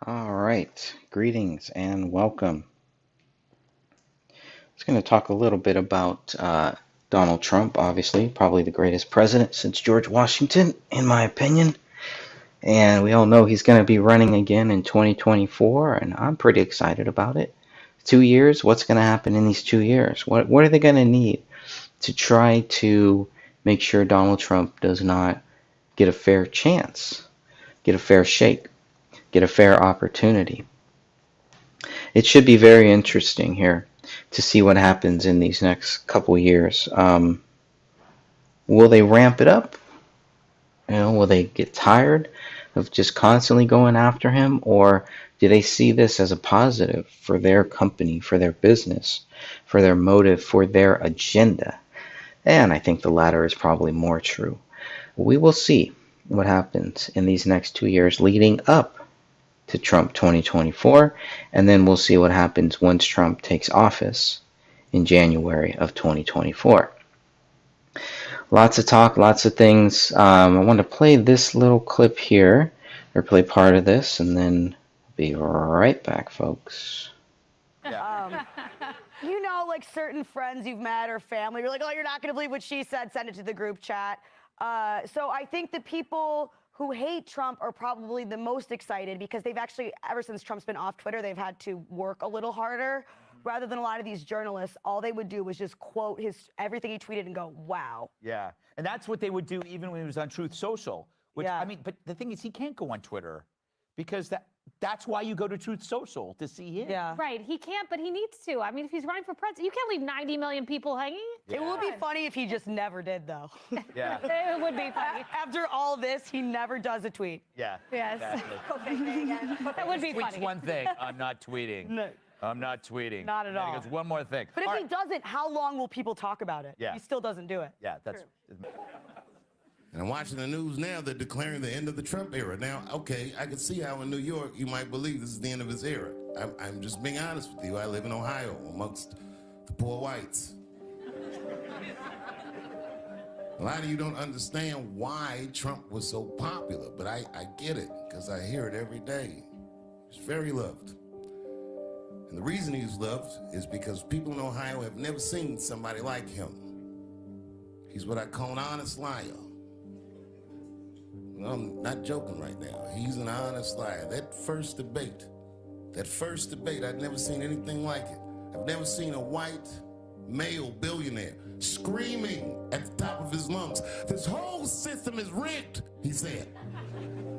All right, greetings and welcome. I was going to talk a little bit about Donald Trump, obviously, probably the greatest president since George Washington, in my opinion. And we all know he's going to be running again in 2024, and I'm pretty excited about it. 2 years, what's going to happen in these 2 years? What are they going to need to try to make sure Donald Trump does not get a fair chance, get a fair shake, get a fair opportunity? It should be very interesting here to see what happens in these next couple years. Will they ramp it up? Will they get tired of just constantly going after him, or do they see this as a positive for their company, for their business, for their motive, for their agenda? And I think the latter is probably more true. We will see what happens in these next 2 years leading up to Trump 2024, and then we'll see what happens once Trump takes office in January of 2024. Lots of talk, lots of things. I want to play this little clip here, or play part of this, and then be right back, folks. Like certain friends you've met or family, you're like, oh, you're not going to believe what she said, send it to the group chat. So I think the people who hate Trump are probably the most excited because they've actually, ever since Trump's been off Twitter, they've had to work a little harder. Rather than a lot of these journalists, all they would do was just quote everything he tweeted and go, wow. Yeah, and that's what they would do even when he was on Truth Social. Which, Yeah. I mean, but the thing is, he can't go on Twitter because that's why you go to Truth Social, to see him. Yeah. Right, he can't, but he needs to. I mean, if he's running for president, you can't leave 90 million people hanging. It would be funny if he just never did, though. Yeah. It would be funny. After all this, he never does a tweet. Yeah. Yes. Exactly. That would be Tweets funny. one thing, I'm not tweeting. No. I'm not tweeting. Not at And then all. he goes, one more thing. But All if right. he doesn't, how long will people talk about it? Yeah. He still doesn't do it. Yeah, that's... And I'm watching the news now, they're declaring the end of the Trump era. Now, okay, I can see how in New York you might believe this is the end of his era. I'm just being honest with you. I live in Ohio amongst the poor whites. A lot of you don't understand why Trump was so popular, but I get it, because I hear it every day. He's very loved. And the reason he's loved is because people in Ohio have never seen somebody like him. He's what I call an honest liar. I'm not joking right now. He's an honest liar. That first debate, I'd never seen anything like it. I've never seen a white male billionaire screaming at the top of his lungs, "This whole system is rigged," he said.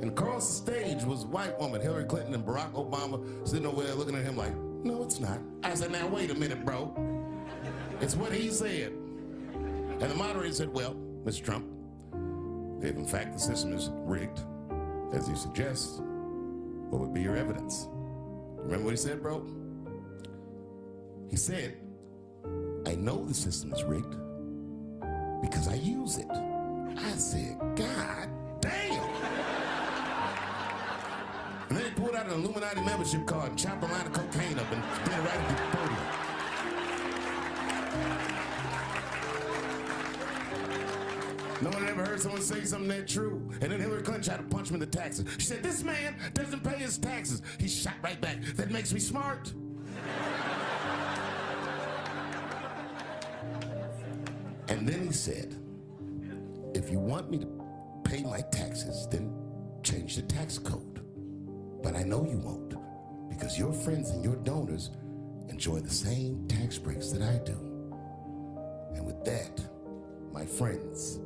And across the stage was a white woman, Hillary Clinton and Barack Obama, sitting over there looking at him like, "No, it's not." I said, "Now, wait a minute, bro. It's what he said." And the moderator said, "Well, Mr. Trump, if in fact the system is rigged, as you suggest, what would be your evidence?" Remember what he said, bro? He said, "I know the system is rigged because I use it." I said, "God damn." And then he pulled out an Illuminati membership card and chopped a line of cocaine up and did it right at the podium. No one ever heard someone say something that true. And then Hillary Clinton tried to punch him in the taxes. She said, "This man doesn't pay his taxes." He shot right back. "That makes me smart." And then he said, "If you want me to pay my taxes, then change the tax code. But I know you won't, because your friends and your donors enjoy the same tax breaks that I do." And with that, my friends,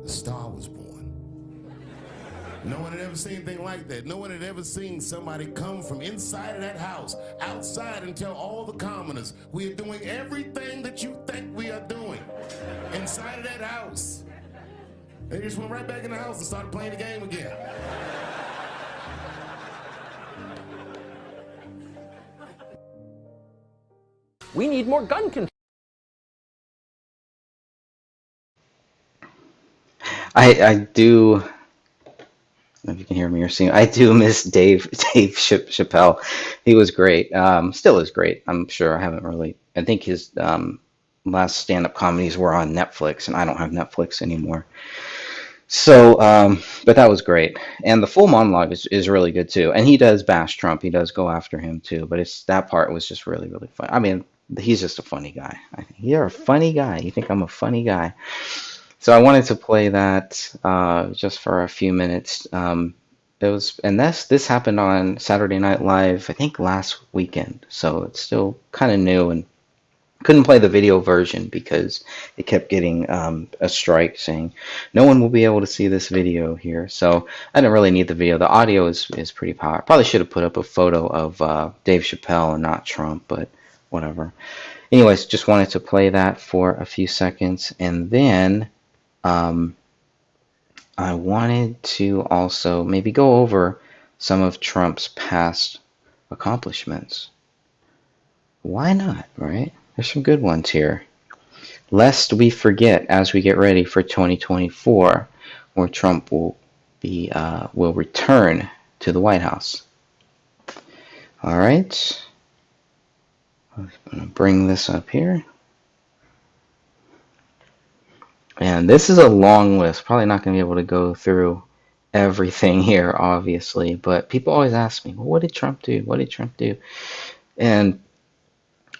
the star was born. No one had ever seen anything like that. No one had ever seen somebody come from inside of that house, outside, and tell all the commoners, "We are doing everything that you think we are doing," inside of that house. They just went right back in the house and started playing the game again. We need more gun control. I do. I don't know if you can hear me or see. I do miss Dave Chappelle. He was great. Still is great. I'm sure. I think his last stand-up comedies were on Netflix, and I don't have Netflix anymore. So, but that was great, and the full monologue is really good too. And he does bash Trump. He does go after him too. But it's that part was just really really fun. I mean, he's just a funny guy. I think you're a funny guy. You think I'm a funny guy? So I wanted to play that just for a few minutes. It was, and this happened on Saturday Night Live, I think last weekend. So it's still kind of new, and couldn't play the video version because it kept getting a strike saying no one will be able to see this video here. So I didn't really need the video. The audio is pretty powerful. Probably should have put up a photo of Dave Chappelle and not Trump, but whatever. Anyways, just wanted to play that for a few seconds, and then I wanted to also maybe go over some of Trump's past accomplishments. Why not, right? There's some good ones here. Lest we forget as we get ready for 2024, where Trump will return to the White House. All right. I'm going to bring this up here. And this is a long list. Probably not going to be able to go through everything here, obviously. But people always ask me, well, what did Trump do? What did Trump do? And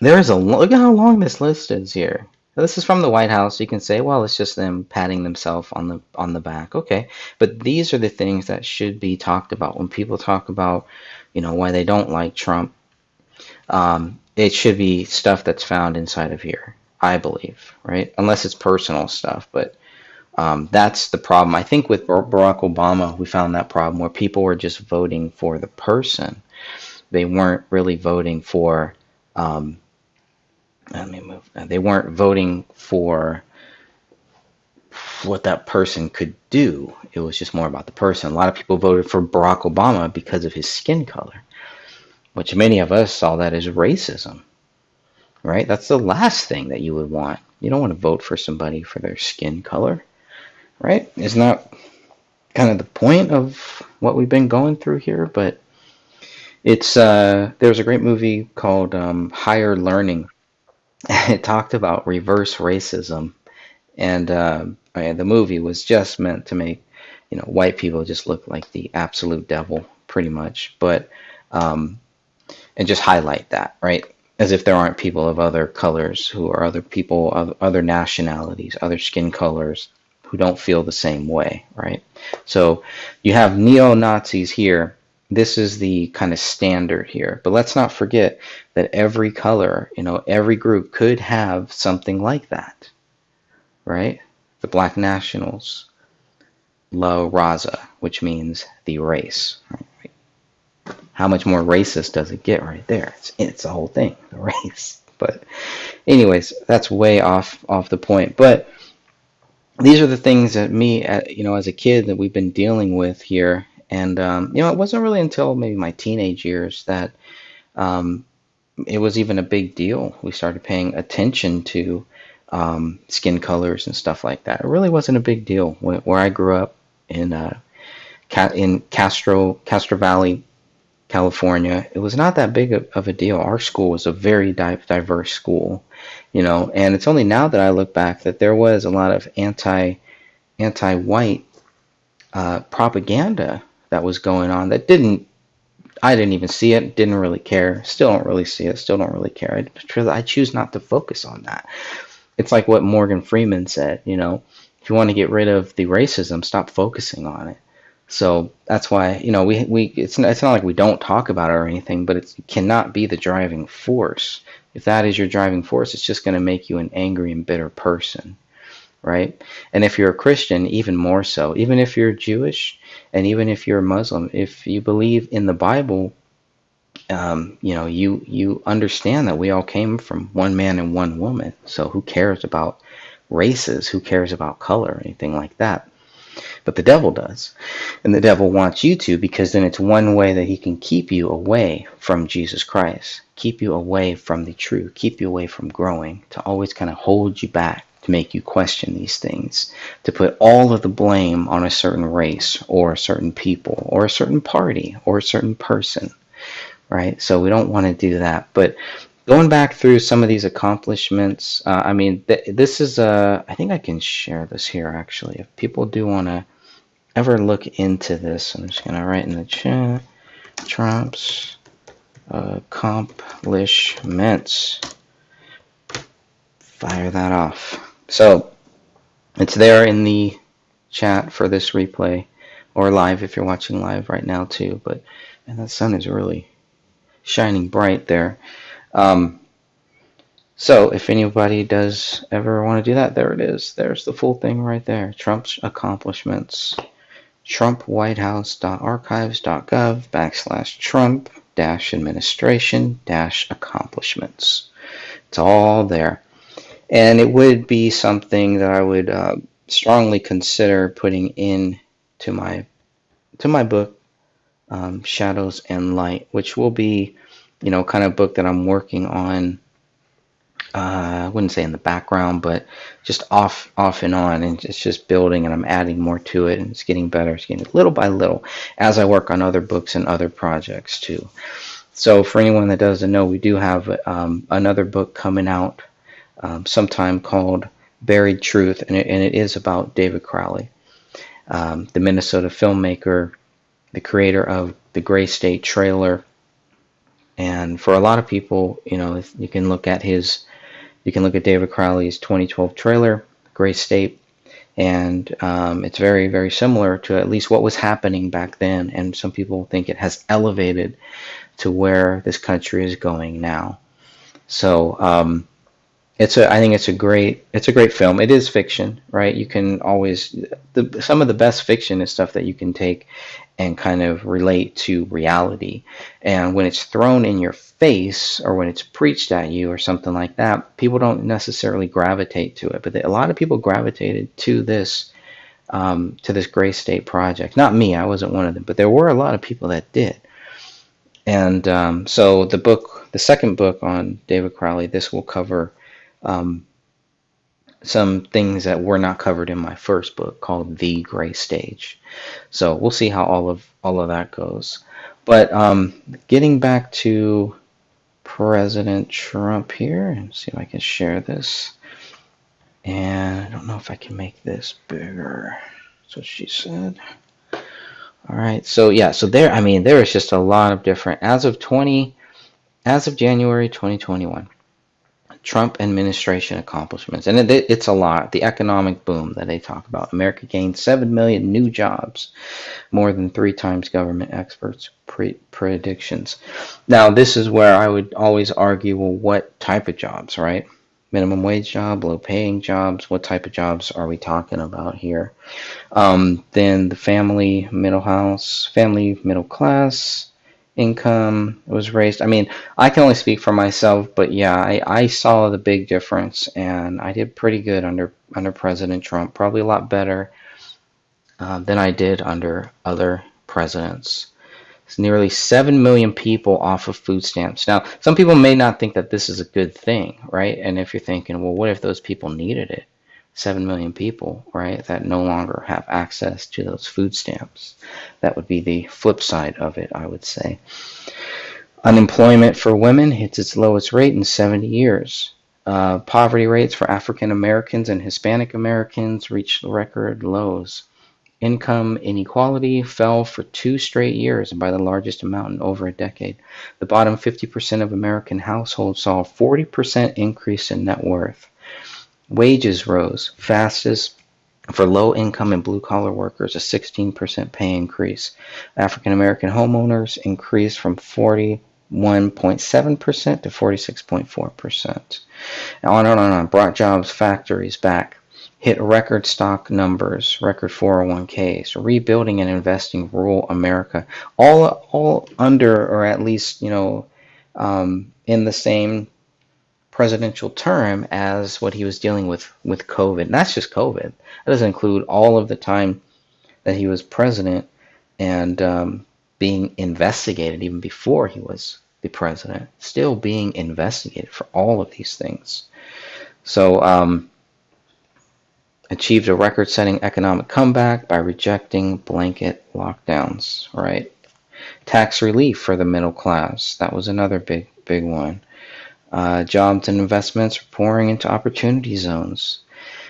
there is look at how long this list is here. This is from the White House. You can say, well, it's just them patting themselves on the back. Okay, but these are the things that should be talked about when people talk about, why they don't like Trump. It should be stuff that's found inside of here, I believe, right? Unless it's personal stuff, but that's the problem. I think with Barack Obama, we found that problem where people were just voting for the person. They weren't really voting for. Let me move. They weren't voting for what that person could do. It was just more about the person. A lot of people voted for Barack Obama because of his skin color, which many of us saw that as racism, right? That's the last thing that you would want. You don't want to vote for somebody for their skin color, right? Isn't that kind of the point of what we've been going through here? But it's there's a great movie called Higher Learning. It talked about reverse racism, and the movie was just meant to make white people just look like the absolute devil, pretty much. But and just highlight that, right? As if there aren't people of other colors who are other people of other nationalities, other skin colors who don't feel the same way, right? So you have neo-Nazis here. This is the kind of standard here. But let's not forget that every color, every group could have something like that, right? The Black Nationals, La Raza, which means the race. Right? How much more racist does it get right there? It's the whole thing, the race. But anyways, that's way off the point. But these are the things that me, as a kid that we've been dealing with here. And, it wasn't really until maybe my teenage years that it was even a big deal. We started paying attention to skin colors and stuff like that. It really wasn't a big deal where I grew up in Castro Valley, California. It was not that big of a deal. Our school was a very diverse school, and it's only now that I look back that there was a lot of anti-white propaganda that was going on that I didn't even see it, didn't really care, still don't really see it, still don't really care. I choose not to focus on that. It's like what Morgan Freeman said, if you want to get rid of the racism, stop focusing on it. So that's why, it's not like we don't talk about it or anything, but it cannot be the driving force. If that is your driving force, it's just going to make you an angry and bitter person. Right? And if you're a Christian, even more so. Even if you're Jewish, and even if you're a Muslim, if you believe in the Bible, you understand that we all came from one man and one woman. So who cares about races? Who cares about color or anything like that? But the devil does. And the devil wants you to, because then it's one way that he can keep you away from Jesus Christ, keep you away from the truth, keep you away from growing, to always kind of hold you back, to make you question these things, to put all of the blame on a certain race or a certain people or a certain party or a certain person, right? So we don't want to do that. But going back through some of these accomplishments, this is I think I can share this here actually. If people do want to ever look into this, I'm just going to write in the chat, Trump's accomplishments. Fire that off. So it's there in the chat for this replay, or live if you're watching live right now too. But man, the sun is really shining bright there. So if anybody does ever want to do that, there it is. There's the full thing right there. Trump's accomplishments. TrumpWhiteHouse.archives.gov/Trump-administration-accomplishments. It's all there. And it would be something that I would strongly consider putting into my book, Shadows and Light, which will be, kind of book that I'm working on. I wouldn't say in the background, but just off and on, and it's just building, and I'm adding more to it, and it's getting better. It's getting little by little as I work on other books and other projects too. So for anyone that doesn't know, we do have another book coming out sometime called Buried Truth, and it is about David Crowley, the Minnesota filmmaker, the creator of the Gray State trailer. And for a lot of people, you can look at David Crowley's 2012 trailer, Gray State, and it's very, very similar to at least what was happening back then. And some people think it has elevated to where this country is going now. So I think it's a great film. It is fiction, right? You can always some of the best fiction is stuff that you can take and kind of relate to reality. And when it's thrown in your face, or when it's preached at you or something like that, people don't necessarily gravitate to it. But a lot of people gravitated to this Gray State project. Not me, I wasn't one of them, but there were a lot of people that did. And so the second book on David Crowley, this will cover some things that were not covered in my first book, called The Gray Stage. So we'll see how all of that goes. But getting back to President Trump here, and see if I can share this. And I don't know if I can make this bigger. That's what she said. All right. So yeah. So there is just a lot of different as of January 2021. Trump administration accomplishments, and it's a lot. The economic boom that they talk about. America gained 7 million new jobs, more than 3 times government experts' predictions. Now, this is where I would always argue, well, what type of jobs, right? Minimum wage job, low-paying jobs. What type of jobs are we talking about here? Then the family middle class income was raised. I mean, I can only speak for myself, but yeah, I saw the big difference, and I did pretty good under President Trump, probably a lot better than I did under other presidents. It's nearly 7 million people off of food stamps. Now, some people may not think that this is a good thing, right? And if you're thinking, well, what if those people needed it? 7 million people, right, that no longer have access to those food stamps. That would be the flip side of it, I would say. Unemployment for women hits its lowest rate in 70 years. Poverty rates for African Americans and Hispanic Americans reached record lows. Income inequality fell for 2 straight years, and by the largest amount in over a decade. The bottom 50% of American households saw a 40% increase in net worth. Wages rose fastest for low-income and blue-collar workers, a 16% pay increase. African-American homeowners increased from 41.7% to 46.4%. On and on. Brought jobs, factories back. Hit record stock numbers, record 401ks, rebuilding and investing rural America, all under, or at least, in the same presidential term as what he was dealing with COVID. And that's just COVID. That doesn't include all of the time that he was president and being investigated even before he was the president, still being investigated for all of these things. So achieved a record-setting economic comeback by rejecting blanket lockdowns, right? Tax relief for the middle class. That was another big one. Jobs and investments are pouring into opportunity zones.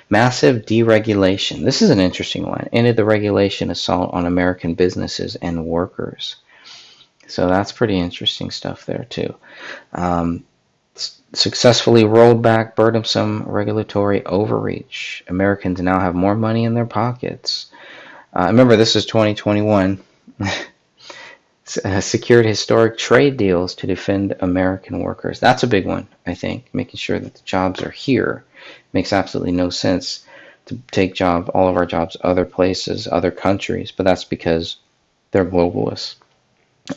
Massive deregulation. This is an interesting one. Ended the regulation assault on American businesses and workers. So that's pretty interesting stuff there too. Successfully rolled back burdensome regulatory overreach. Americans now have more money in their pockets. Remember, this is 2021. Secured historic trade deals to defend American workers. That's a big one, I think, making sure that the jobs are here. Makes absolutely no sense to take all of our jobs other places, other countries, but that's because they're globalists.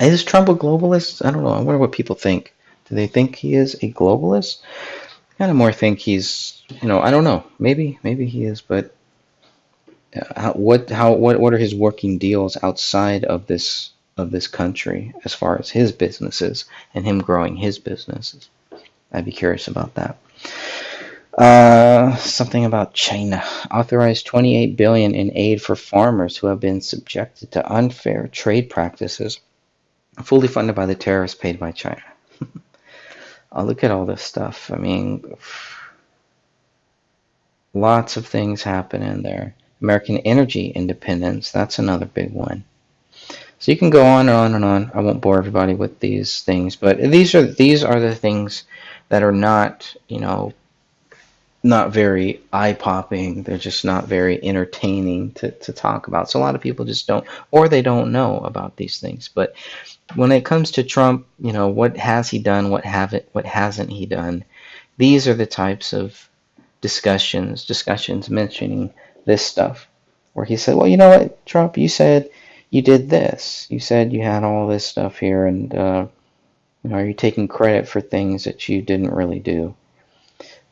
Is Trump a globalist? I don't know. I wonder what people think. Do they think he is a globalist? I kind of more think he's, I don't know. Maybe he is, but what are his working deals outside of this country as far as his businesses and him growing his businesses? I'd be curious about that. Something about China. Authorized $28 billion in aid for farmers who have been subjected to unfair trade practices, fully funded by the terrorists paid by China. Look at all this stuff. I mean, lots of things happen in there. American energy independence, that's another big one. So you can go on and on and on. I won't bore everybody with these things, but these are the things that are not, not very eye-popping. They're just not very entertaining to talk about. So a lot of people just don't, or they don't know about these things. But when it comes to Trump, what has he done? What hasn't he done? These are the types of discussions mentioning this stuff, where he said, well, you know what, Trump, you said you did this. You said you had all this stuff here, and are you taking credit for things that you didn't really do?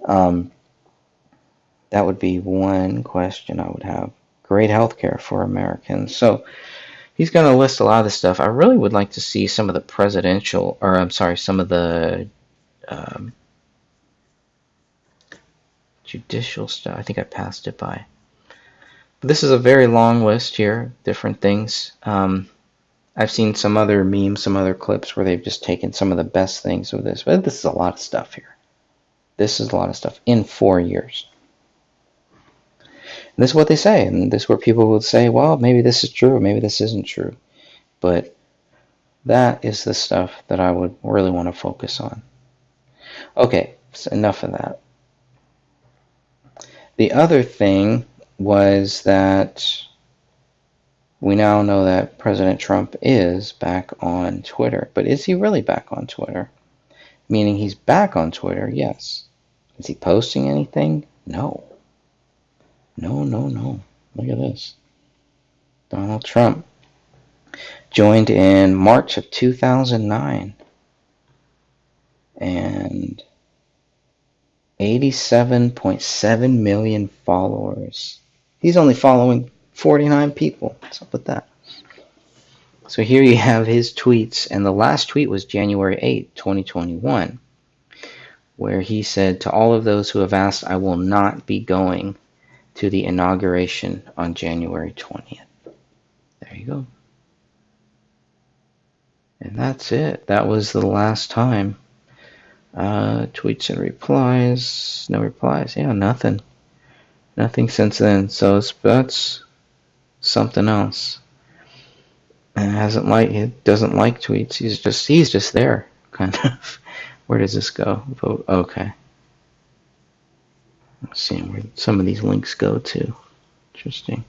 That would be one question I would have. Great health care for Americans. So he's going to list a lot of this stuff. I really would like to see some of the some of the judicial stuff. I think I passed it by. But this is a very long list here, different things. I've seen some other memes, some other clips where they've just taken some of the best things of this. But this is a lot of stuff here. This is a lot of stuff in 4 years. And this is what they say, and this is where people will say, well, maybe this is true, maybe this isn't true. But that is the stuff that I would really want to focus on. Okay, so enough of that. The other thing was that we now know that President Trump is back on Twitter. But is he really back on Twitter? Meaning he's back on Twitter, yes. Is he posting anything? No. No. Look at this. Donald Trump joined in March of 2009. And 87.7 million followers. He's only following 49 people. What's up with that? So here you have his tweets, and the last tweet was January 8, 2021, where he said, to all of those who have asked, I will not be going to the inauguration on January 20th. There you go. And that's it. That was the last time. Tweets and replies. No replies. Yeah, nothing. Nothing since then. So that's something else. And he doesn't like tweets. He's just there, kind of. Where does this go? Vote. Okay. Let's see where some of these links go to. Interesting.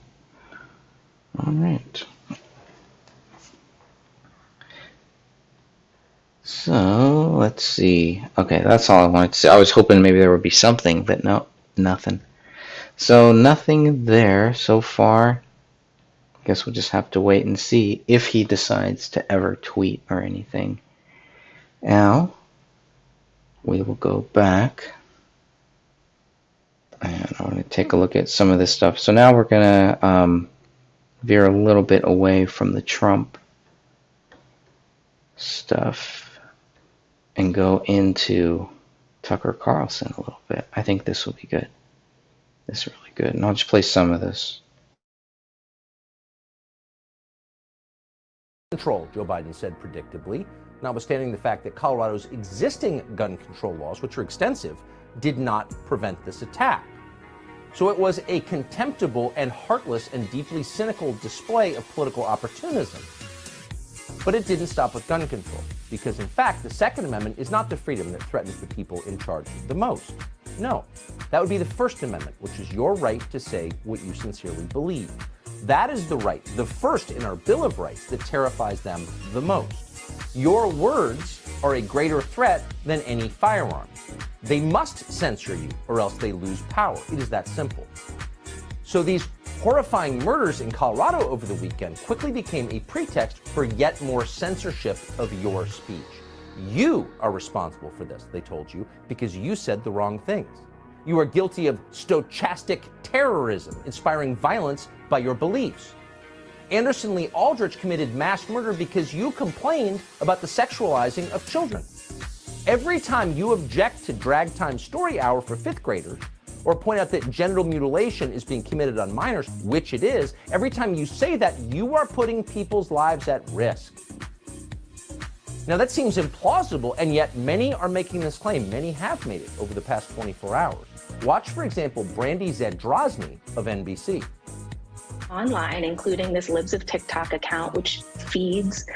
All right. So let's see. Okay, that's all I wanted to say. I was hoping maybe there would be something, but no, nothing. So nothing there so far. I guess we'll just have to wait and see if he decides to ever tweet or anything. Now, we will go back. And I want to take a look at some of this stuff. So now we're going to veer a little bit away from the Trump stuff and go into Tucker Carlson a little bit. I think this will be good. This is really good. And I'll just play some of this. Control, Joe Biden said predictably, notwithstanding the fact that Colorado's existing gun control laws, which are extensive, did not prevent this attack. So it was a contemptible and heartless and deeply cynical display of political opportunism. But it didn't stop with gun control, because in fact, the Second Amendment is not the freedom that threatens the people in charge the most. No, that would be the First Amendment, which is your right to say what you sincerely believe. That is the right, the first in our Bill of Rights, that terrifies them the most. Your words are a greater threat than any firearm. They must censor you, or else they lose power. It is that simple. So these horrifying murders in Colorado over the weekend quickly became a pretext for yet more censorship of your speech. You are responsible for this, they told you, because you said the wrong things. You are guilty of stochastic terrorism, inspiring violence by your beliefs. Anderson Lee Aldrich committed mass murder because you complained about the sexualizing of children. Every time you object to Drag Time Story Hour for fifth graders, or point out that genital mutilation is being committed on minors, which it is, every time you say that, you are putting people's lives at risk. Now that seems implausible, and yet many are making this claim. Many have made it over the past 24 hours. Watch, for example, Brandy Zadrozny of NBC. Online, including this Libs of TikTok account, which feeds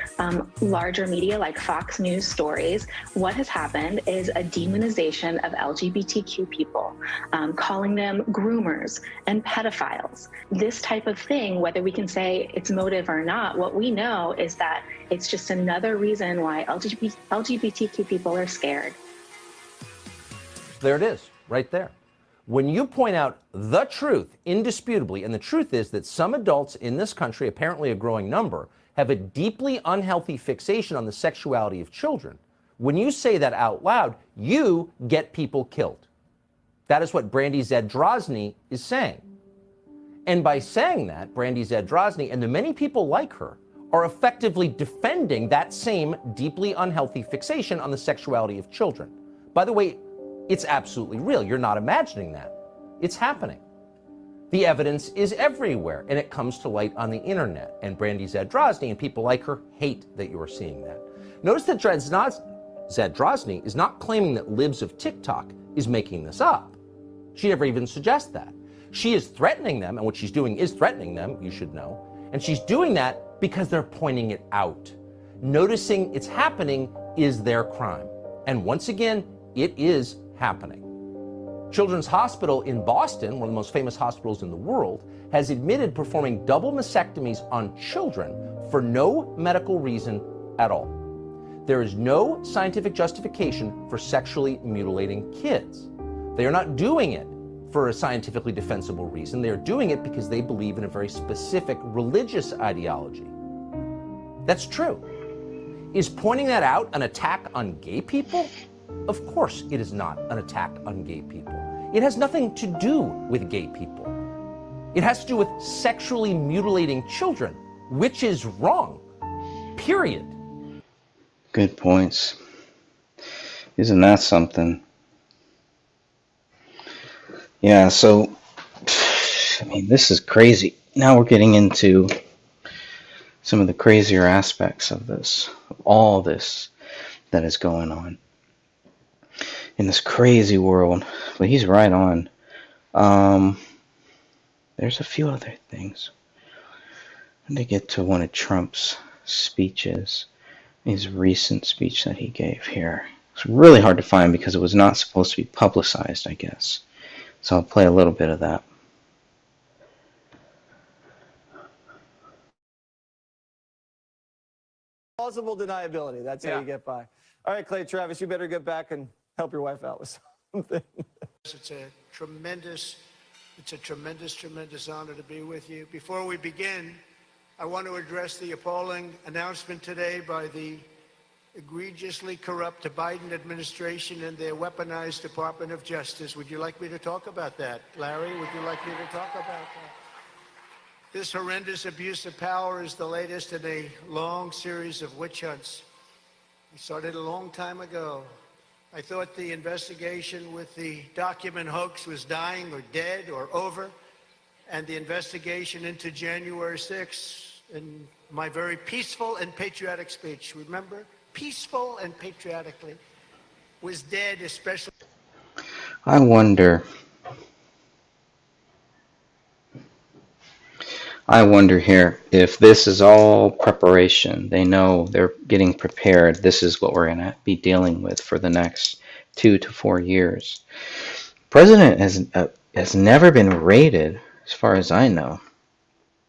larger media like Fox News stories, what has happened is a demonization of LGBTQ people, calling them groomers and pedophiles. This type of thing, whether we can say it's motive or not, what we know is that it's just another reason why LGBTQ people are scared. There it is, right there. When you point out the truth, indisputably, and the truth is that some adults in this country, apparently a growing number, have a deeply unhealthy fixation on the sexuality of children. When you say that out loud, you get people killed. That is what Brandy Zadrozny is saying. And by saying that, Brandy Zadrozny and the many people like her are effectively defending that same deeply unhealthy fixation on the sexuality of children. By the way, it's absolutely real. You're not imagining that. It's happening. The evidence is everywhere, and it comes to light on the internet. And Brandy Zadrozny and people like her hate that you are seeing that. Notice that Zadrozny is not claiming that Libs of TikTok is making this up. She never even suggests that. She is threatening them, and what she's doing is threatening them, you should know. And she's doing that because they're pointing it out. Noticing it's happening is their crime. And once again, it is happening. Children's Hospital in Boston, one of the most famous hospitals in the world, has admitted performing double mastectomies on children for no medical reason at all. There is no scientific justification for sexually mutilating kids. They are not doing it for a scientifically defensible reason. They are doing it because they believe in a very specific religious ideology. That's true. Is pointing that out an attack on gay people? Of course it is not an attack on gay people. It has nothing to do with gay people. It has to do with sexually mutilating children, which is wrong. Period. Good points. Isn't that something? Yeah, so, I mean, this is crazy. Now we're getting into some of the crazier aspects of this, of all this that is going on in this crazy world. But he's right on. There's a few other things. And to get to one of Trump's speeches, his recent speech that he gave here. It's really hard to find because it was not supposed to be publicized, I guess. So I'll play a little bit of that. Plausible deniability. That's how you get by. All right, Clay Travis, you better get back and help your wife out with something. It's a tremendous honor to be with you. Before we begin, I want to address the appalling announcement today by the egregiously corrupt Biden administration and their weaponized Department of Justice. Would you like me to talk about that? Larry, would you like me to talk about that? This horrendous abuse of power is the latest in a long series of witch hunts. We started a long time ago. I thought the investigation with the document hoax was dying or dead or over, and the investigation into January 6th in my very peaceful and patriotic speech, remember? Peaceful and patriotically, was dead, especially. I wonder I wonder here if this is all preparation. They know they're getting prepared. This is what we're going to be dealing with for the next 2 to 4 years. President has never been raided, as far as I know.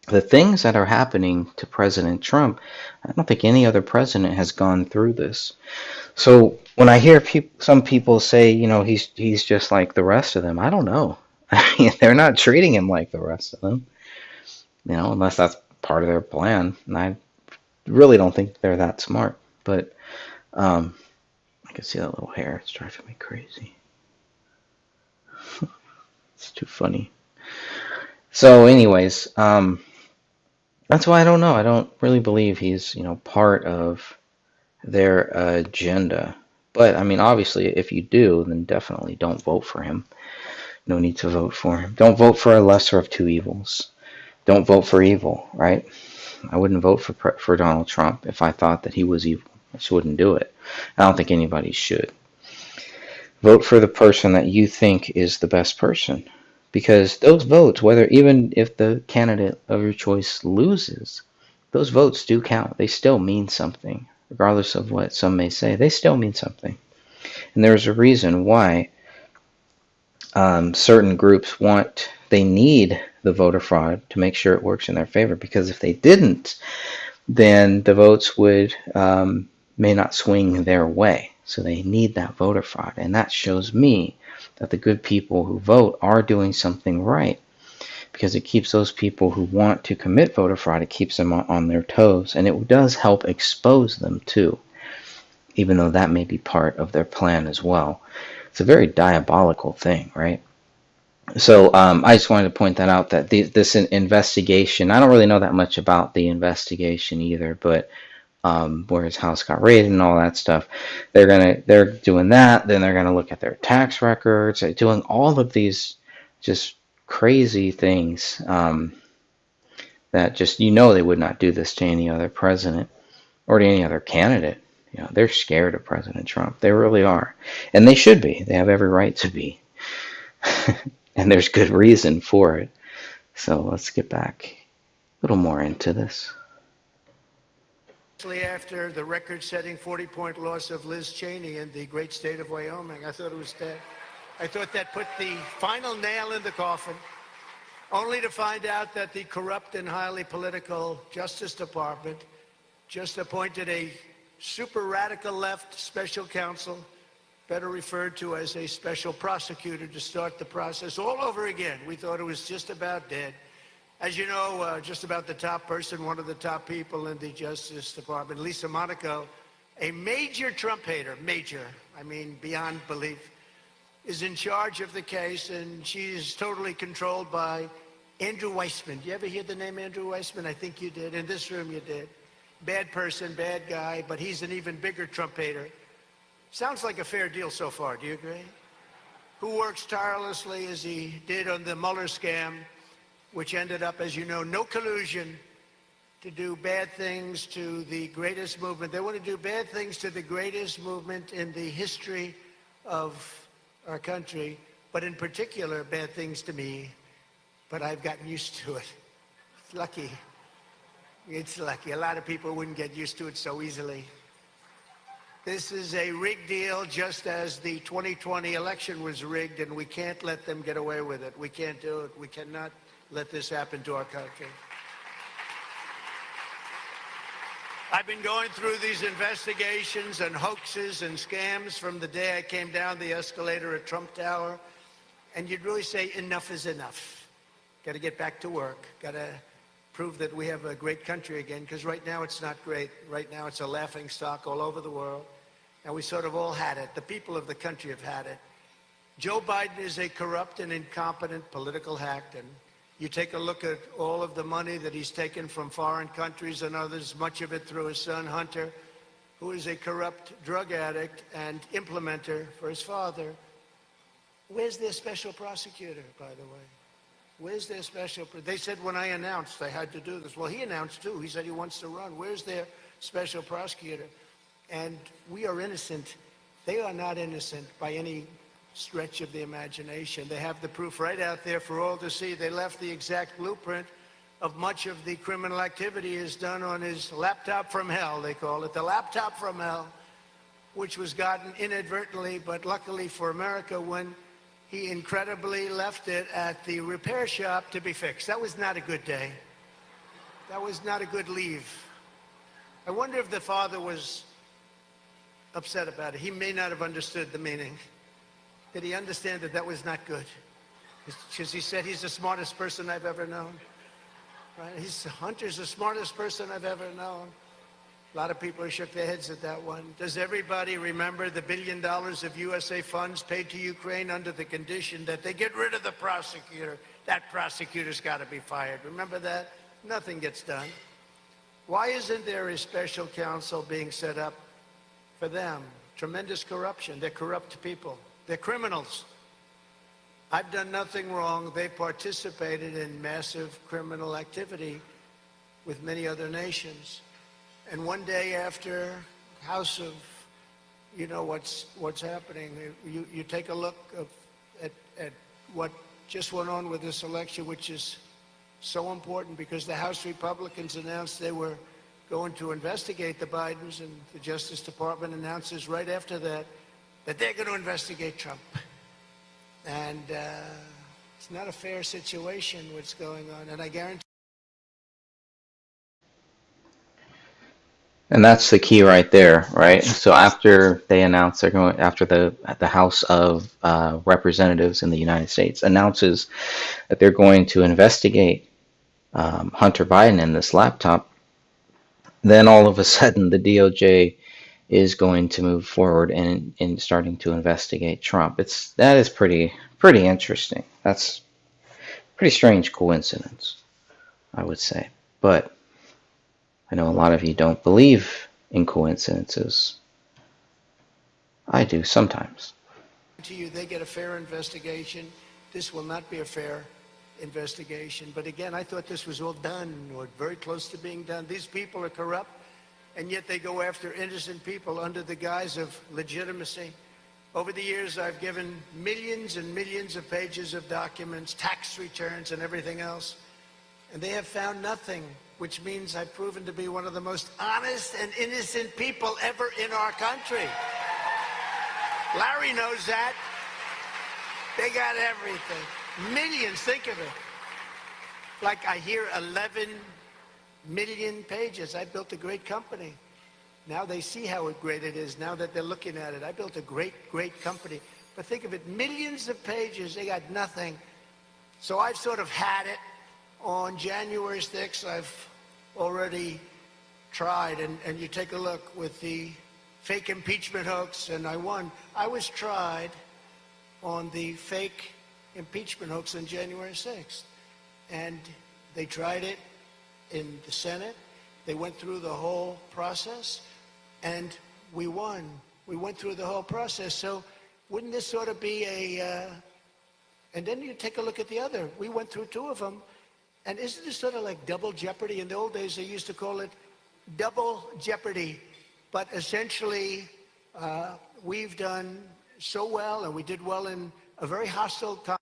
The things that are happening to President Trump, I don't think any other president has gone through this. So when I hear some people say, you know, he's just like the rest of them, I don't know. I mean, they're not treating him like the rest of them, you know, unless that's part of their plan. And I really don't think they're that smart. But I can see that little hair. It's driving me crazy. It's too funny. So, anyways, that's why I don't know. I don't really believe he's, you know, part of their agenda. But I mean, obviously, if you do, then definitely don't vote for him. No need to vote for him. Don't vote for a lesser of two evils. Don't vote for evil, right? I wouldn't vote for Donald Trump if I thought that he was evil. I just wouldn't do it. I don't think anybody should. Vote for the person that you think is the best person. Because those votes, even if the candidate of your choice loses, those votes do count. They still mean something. Regardless of what some may say, they still mean something. And there's a reason why certain groups they need the voter fraud to make sure it works in their favor. Because if they didn't, then the votes may not swing their way. So they need that voter fraud. And that shows me that the good people who vote are doing something right. Because it keeps those people who want to commit voter fraud, it keeps them on their toes. And it does help expose them too, even though that may be part of their plan as well. It's a very diabolical thing, right? So I just wanted to point that out, that this investigation, I don't really know that much about the investigation either, but where his house got raided and all that stuff, they're doing that. Then they're gonna look at their tax records, they're doing all of these just crazy things that just, you know, they would not do this to any other president or to any other candidate. You know, they're scared of President Trump. They really are. And they should be. They have every right to be. And there's good reason for it. So let's get back a little more into this. After the record-setting 40-point loss of Liz Cheney in the great state of Wyoming, I thought it was dead. I thought that put the final nail in the coffin, only to find out that the corrupt and highly political Justice Department just appointed a super radical left special counsel, better referred to as a special prosecutor, to start the process all over again. We thought it was just about dead. As you know, just about the top person, one of the top people in the Justice Department, Lisa Monaco, a major Trump hater, I mean beyond belief, is in charge of the case, and she's totally controlled by Andrew Weissman. You ever hear the name Andrew Weissman? I think you did. In this room, you did. Bad person, bad guy, but he's an even bigger Trump hater. Sounds like a fair deal so far. Do you agree? Who works tirelessly as he did on the Mueller scam, which ended up, as you know, no collusion, to do bad things to the greatest movement. They want to do bad things to the greatest movement in the history of our country, but in particular, bad things to me. But I've gotten used to it. It's lucky. It's lucky. A lot of people wouldn't get used to it so easily. This is a rigged deal, just as the 2020 election was rigged, and we can't let them get away with it. We can't do it. We cannot let this happen to our country. I've been going through these investigations and hoaxes and scams from the day I came down the escalator at Trump Tower, and you'd really say enough is enough. Got to get back to work. Got to prove that we have a great country again, because right now it's not great. Right now it's a laughing stock all over the world, and we sort of all had it. The people of the country have had it. Joe Biden is a corrupt and incompetent political hack, and you take a look at all of the money that he's taken from foreign countries and others, much of it through his son, Hunter, who is a corrupt drug addict and implementer for his father. Where's their special prosecutor, by the way? Where's their special? They said when I announced they had to do this. Well, he announced too. He said he wants to run. Where's their special prosecutor? And we are innocent. They are not innocent by any stretch of the imagination. They have the proof right out there for all to see. They left the exact blueprint of much of the criminal activity is done on his laptop from hell, they call it, the laptop from hell, which was gotten inadvertently, but luckily for America, when he incredibly left it at the repair shop to be fixed. That was not a good day. That was not a good leave. I wonder if the father was upset about it. He may not have understood the meaning. Did he understand that that was not good? Because he said he's the smartest person I've ever known. Right? Hunter's the smartest person I've ever known. A lot of people shook their heads at that one. Does everybody remember the $1 billion of USA funds paid to Ukraine under the condition that they get rid of the prosecutor? That prosecutor's got to be fired. Remember that? Nothing gets done. Why isn't there a special counsel being set up for them? Tremendous corruption. They're corrupt people. They're criminals. I've done nothing wrong. They participated in massive criminal activity with many other nations. And one day after House of, you know what's happening, you take a look at what just went on with this election, which is so important because the House Republicans announced they were going to investigate the Bidens, and the Justice Department announces right after that they're going to investigate Trump. And it's not a fair situation what's going on, and I guarantee. And that's the key right there, right? So after they announce they're going, after the House of Representatives in the United States announces that they're going to investigate Hunter Biden and this laptop, then all of a sudden the DOJ is going to move forward in starting to investigate Trump. That is pretty interesting. That's a pretty strange coincidence, I would say. But I know a lot of you don't believe in coincidences. I do sometimes. To you, they get a fair investigation. This will not be a fair investigation. But again, I thought this was all done or very close to being done. These people are corrupt, and yet they go after innocent people under the guise of legitimacy. Over the years, I've given millions and millions of pages of documents, tax returns, and everything else, and they have found nothing, which means I've proven to be one of the most honest and innocent people ever in our country. Larry knows that. They got everything. Millions, think of it. Like I hear 11 million pages. I built a great company. Now they see how great it is, now that they're looking at it. I built a great, great company. But think of it, millions of pages, they got nothing. So I've sort of had it. On January 6th, I've already tried, and you take a look with the fake impeachment hoax, and I won. I was tried on the fake impeachment hoax on January 6th. And they tried it in the Senate. They went through the whole process, and we won. We went through the whole process. So wouldn't this sort of be and then you take a look at the other. We went through two of them. And isn't this sort of like double jeopardy? In the old days, they used to call it double jeopardy. But essentially, we've done so well, and we did well in a very hostile time.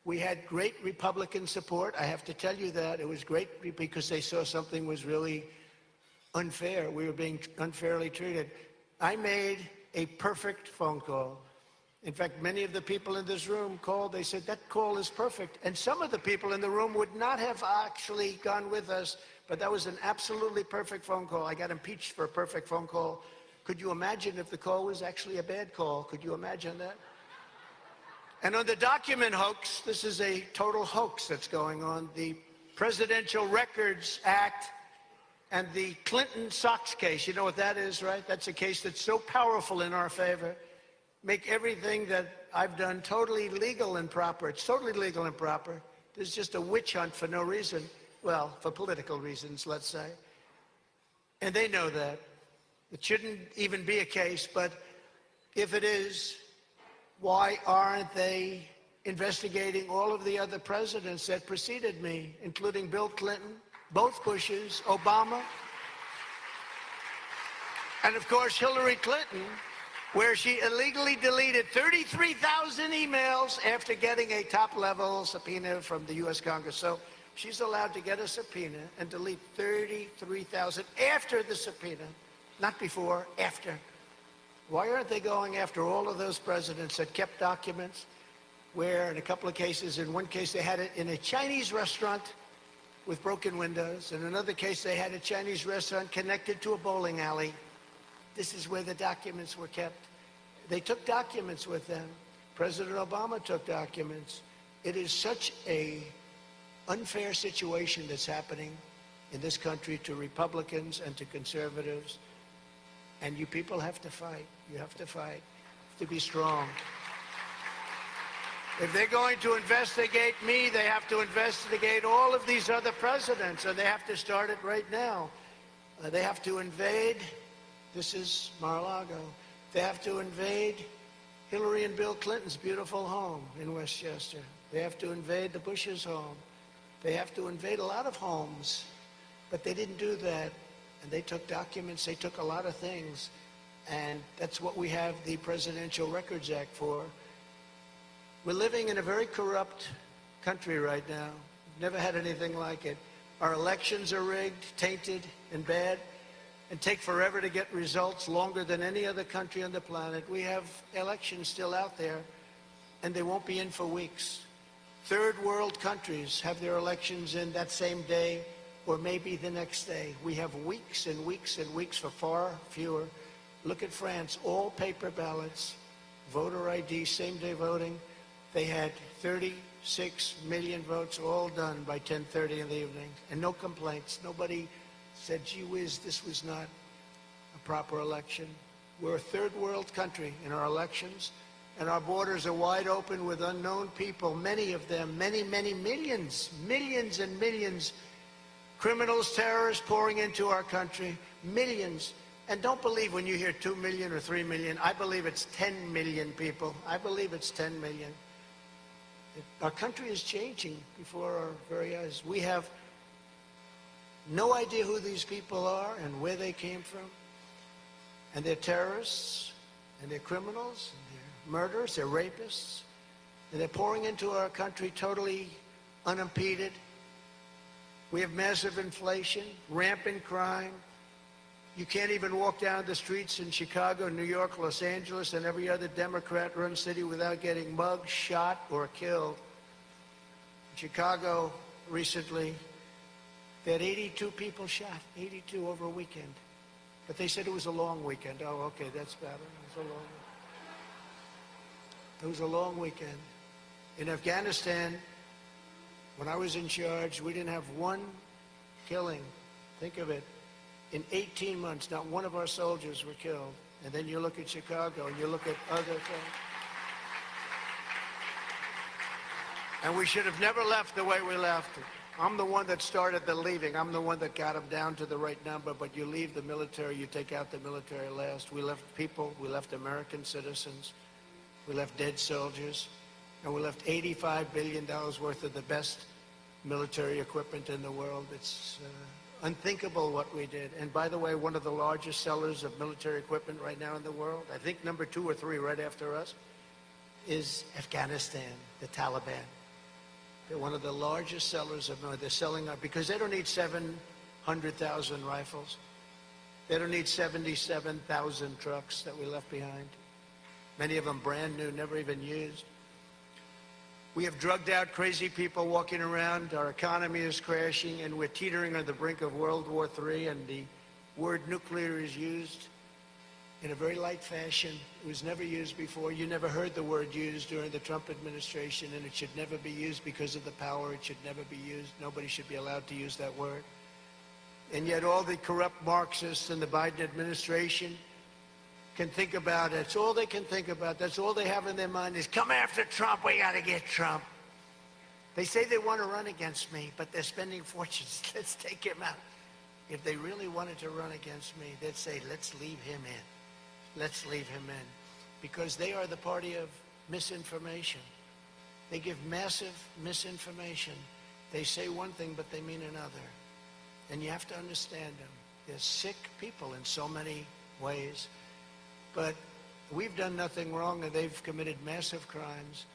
We had great Republican support. I have to tell you that. It was great because they saw something was really unfair. We were being unfairly treated. I made a perfect phone call. In fact, many of the people in this room called. They said, that call is perfect. And some of the people in the room would not have actually gone with us, but that was an absolutely perfect phone call. I got impeached for a perfect phone call. Could you imagine if the call was actually a bad call? Could you imagine that? And on the document hoax, this is a total hoax that's going on. The Presidential Records Act and the Clinton Sox case, you know what that is, right? That's a case that's so powerful in our favor. Make everything that I've done totally legal and proper. It's totally legal and proper. There's just a witch hunt for no reason. Well, for political reasons, let's say. And they know that. It shouldn't even be a case, but if it is, why aren't they investigating all of the other presidents that preceded me, including Bill Clinton, both Bushes, Obama, and of course Hillary Clinton, where she illegally deleted 33,000 emails after getting a top-level subpoena from the U.S. Congress. So she's allowed to get a subpoena and delete 33,000 after the subpoena, not before, after. Why aren't they going after all of those presidents that kept documents where, in a couple of cases, in one case they had it in a Chinese restaurant with broken windows. In another case, they had a Chinese restaurant connected to a bowling alley. This is where the documents were kept. They took documents with them. President Obama took documents. It is such a unfair situation that's happening in this country to Republicans and to conservatives. And you people have to fight. You have to fight. You have to be strong. If they're going to investigate me, they have to investigate all of these other presidents, and they have to start it right now. They have to invade, this is Mar-a-Lago, they have to invade Hillary and Bill Clinton's beautiful home in Westchester. They have to invade the Bush's home. They have to invade a lot of homes, but they didn't do that. And they took documents, they took a lot of things, and that's what we have the Presidential Records Act for. We're living in a very corrupt country right now. We've never had anything like it. Our elections are rigged, tainted, and bad, and take forever to get results, longer than any other country on the planet. We have elections still out there, and they won't be in for weeks. Third world countries have their elections in that same day, or maybe the next day. We have weeks and weeks and weeks for far fewer. Look at France, all paper ballots, voter ID, same-day voting. They had 36 million votes all done by 10:30 in the evening, and no complaints. Nobody said, gee whiz, this was not a proper election. We're a third world country in our elections, and our borders are wide open with unknown people, many of them, many, many millions, millions and millions, criminals, terrorists pouring into our country, millions. And don't believe when you hear 2 million or 3 million. I believe it's 10 million people. I believe it's 10 million. Our country is changing before our very eyes. We have no idea who these people are and where they came from. And they're terrorists, and they're criminals, and they're murderers, they're rapists. And they're pouring into our country totally unimpeded. We have massive inflation, rampant crime. You can't even walk down the streets in Chicago, New York, Los Angeles, and every other Democrat-run city without getting mugged, shot, or killed. In Chicago recently, they had 82 people shot, 82 over a weekend. But they said it was a long weekend. Oh, okay, that's better. It was a long weekend. In Afghanistan, when I was in charge, we didn't have one killing. Think of it. In 18 months, not one of our soldiers were killed. And then you look at Chicago, and you look at other things. And we should have never left the way we left. I'm the one that started the leaving. I'm the one that got them down to the right number. But you leave the military, you take out the military last. We left people, we left American citizens, we left dead soldiers, and we left $85 billion worth of the best military equipment in the world. It's unthinkable what we did. And by the way, one of the largest sellers of military equipment right now in the world, I think number 2 or 3 right after us, is Afghanistan, the Taliban. They're one of the largest sellers of military. They're selling our, because they don't need 700,000 rifles. They don't need 77,000 trucks that we left behind. Many of them brand new, never even used. We have drugged out crazy people walking around. Our economy is crashing, and we're teetering on the brink of World War III, and the word nuclear is used in a very light fashion. It was never used before. You never heard the word used during the Trump administration, and it should never be used because of the power. It should never be used. Nobody should be allowed to use that word. And yet all the corrupt Marxists in the Biden administration can think about it. It's all they can think about. That's all they have in their mind is, come after Trump. We got to get Trump. They say they want to run against me, but they're spending fortunes. Let's take him out. If they really wanted to run against me, they'd say, let's leave him in. Let's leave him in. Because they are the party of misinformation. They give massive misinformation. They say one thing, but they mean another. And you have to understand them. They're sick people in so many ways. But we've done nothing wrong, and they've committed massive crimes.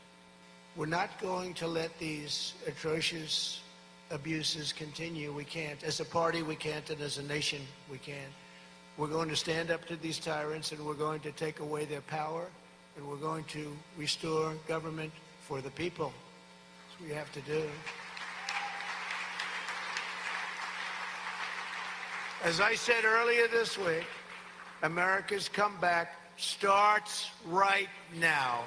We're not going to let these atrocious abuses continue. We can't. As a party, we can't, and as a nation, we can't. We're going to stand up to these tyrants, and we're going to take away their power, and we're going to restore government for the people. That's what we have to do. As I said earlier this week, America's comeback starts right now.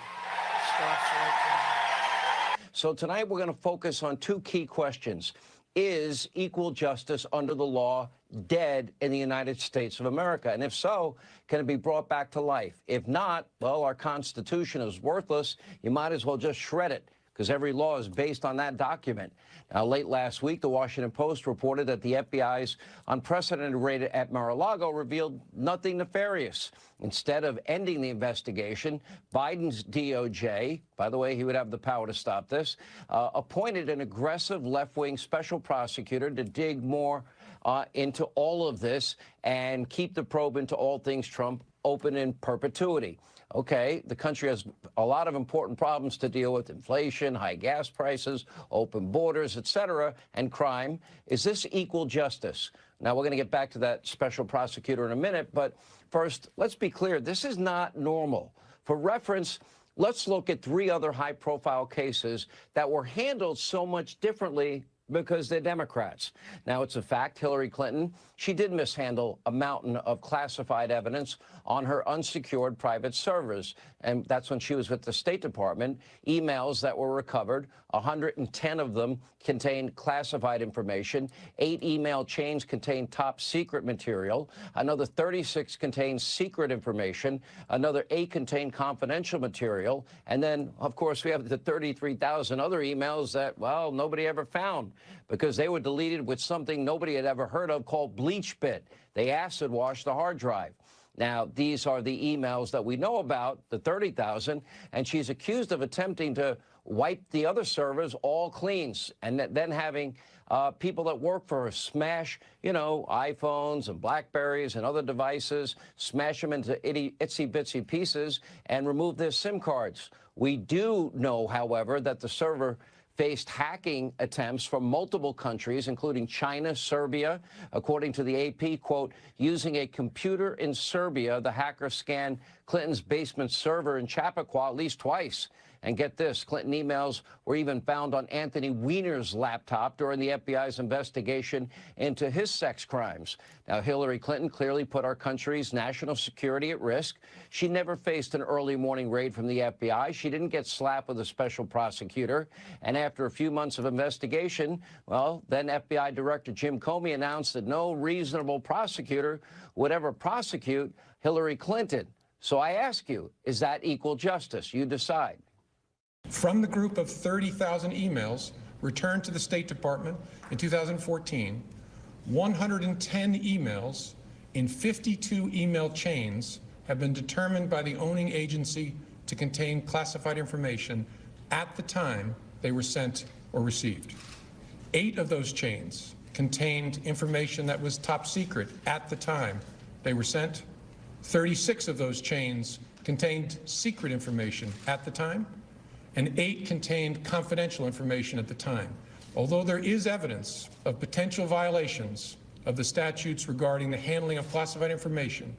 Starts right now. So tonight we're going to focus on two key questions. Is equal justice under the law dead in the United States of America? And if so, can it be brought back to life? If not, well, our Constitution is worthless. You might as well just shred it, because every law is based on that document. Now, late last week, the Washington Post reported that the FBI's unprecedented raid at Mar-a-Lago revealed nothing nefarious. Instead of ending the investigation, Biden's DOJ, by the way, he would have the power to stop this, appointed an aggressive left-wing special prosecutor to dig more into all of this and keep the probe into all things Trump open in perpetuity. Okay, the country has a lot of important problems to deal with: inflation, high gas prices, open borders, et cetera, and crime. Is this equal justice? Now, we're going to get back to that special prosecutor in a minute, but first, let's be clear. This is not normal. For reference, let's look at three other high-profile cases that were handled so much differently because they're Democrats. Now, it's a fact, Hillary Clinton, she did mishandle a mountain of classified evidence on her unsecured private servers. And that's when she was with the State Department. Emails that were recovered, 110 of them contained classified information. 8 email chains contained top secret material. Another 36 contained secret information. Another 8 contained confidential material. And then, of course, we have the 33,000 other emails that, well, nobody ever found, because they were deleted with something nobody had ever heard of called BleachBit. They acid washed the hard drive. Now, these are the emails that we know about, the 30,000, and she's accused of attempting to wipe the other servers all clean, and then having people that work for her smash, iPhones and BlackBerries and other devices, smash them into itsy-bitsy pieces and remove their SIM cards. We do know, however, that the server faced hacking attempts from multiple countries, including China, Serbia. According to the AP, quote, using a computer in Serbia, the hacker scanned Clinton's basement server in Chappaqua at least twice. And get this, Clinton emails were even found on Anthony Weiner's laptop during the FBI's investigation into his sex crimes. Now, Hillary Clinton clearly put our country's national security at risk. She never faced an early morning raid from the FBI. She didn't get slapped with a special prosecutor. And after a few months of investigation, well, then FBI Director Jim Comey announced that no reasonable prosecutor would ever prosecute Hillary Clinton. So I ask you, is that equal justice? You decide. From the group of 30,000 emails returned to the State Department in 2014, 110 emails in 52 email chains have been determined by the owning agency to contain classified information at the time they were sent or received. 8 of those chains contained information that was top secret at the time they were sent. 36 of those chains contained secret information at the time, and 8 contained confidential information at the time. Although there is evidence of potential violations of the statutes regarding the handling of classified information,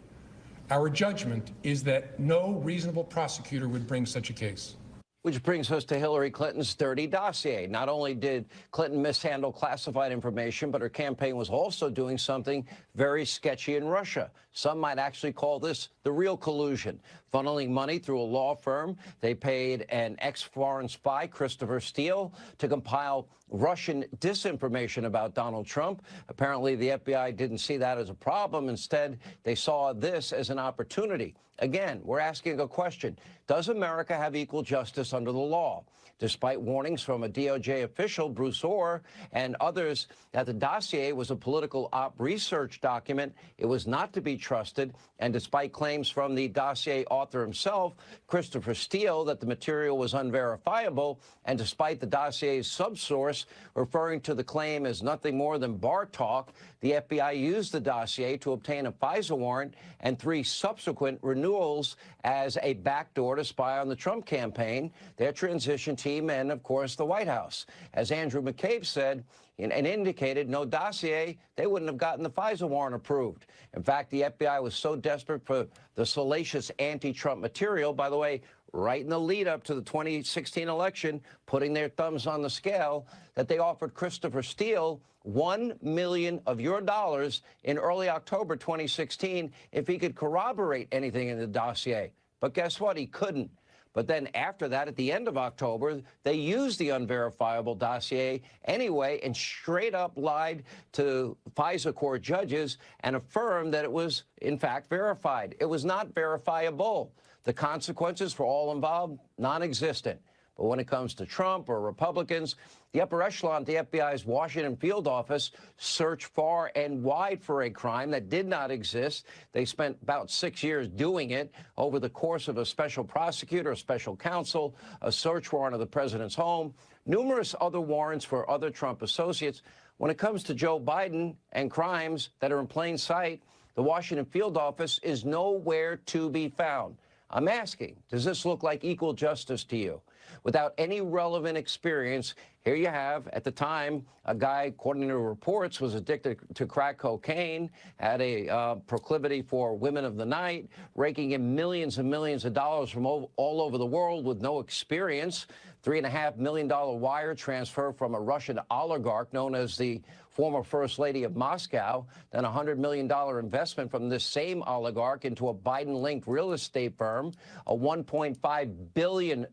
our judgment is that no reasonable prosecutor would bring such a case. Which brings us to Hillary Clinton's dirty dossier. Not only did Clinton mishandle classified information, but her campaign was also doing something very sketchy in Russia. Some might actually call this the real collusion. Funneling money through a law firm. They paid an ex-foreign spy, Christopher Steele, to compile Russian disinformation about Donald Trump. Apparently, the FBI didn't see that as a problem. Instead, they saw this as an opportunity. Again, we're asking a question. Does America have equal justice under the law? Despite warnings from a DOJ official, Bruce Orr, and others that the dossier was a political op research document, it was not to be trusted. And despite claims from the dossier author himself, Christopher Steele, that the material was unverifiable, and despite the dossier's subsource course, referring to the claim as nothing more than bar talk, the FBI used the dossier to obtain a FISA warrant and 3 subsequent renewals as a backdoor to spy on the Trump campaign, their transition team, and, of course, the White House. As Andrew McCabe said, and indicated no dossier, they wouldn't have gotten the FISA warrant approved. In fact, the FBI was so desperate for the salacious anti-Trump material, by the way, right in the lead up to the 2016 election, putting their thumbs on the scale, that they offered Christopher Steele $1 million of your dollars in early October 2016 if he could corroborate anything in the dossier. But guess what? He couldn't. But then after that, at the end of October, they used the unverifiable dossier anyway and straight up lied to FISA court judges and affirmed that it was, in fact, verified. It was not verifiable. The consequences for all involved, non-existent. But when it comes to Trump or Republicans, the upper echelon at the FBI's Washington field office searched far and wide for a crime that did not exist. They spent about 6 years doing it over the course of a special prosecutor, a special counsel, a search warrant of the president's home, numerous other warrants for other Trump associates. When it comes to Joe Biden and crimes that are in plain sight, the Washington field office is nowhere to be found. I'm asking, does this look like equal justice to you? Without any relevant experience, here you have, at the time, a guy, according to reports, was addicted to crack cocaine, had a proclivity for women of the night, raking in millions and millions of dollars from all over the world with no experience, $3.5 million wire transfer from a Russian oligarch known as the former First Lady of Moscow, then a $100 million investment from this same oligarch into a Biden-linked real estate firm, a $1.5 billion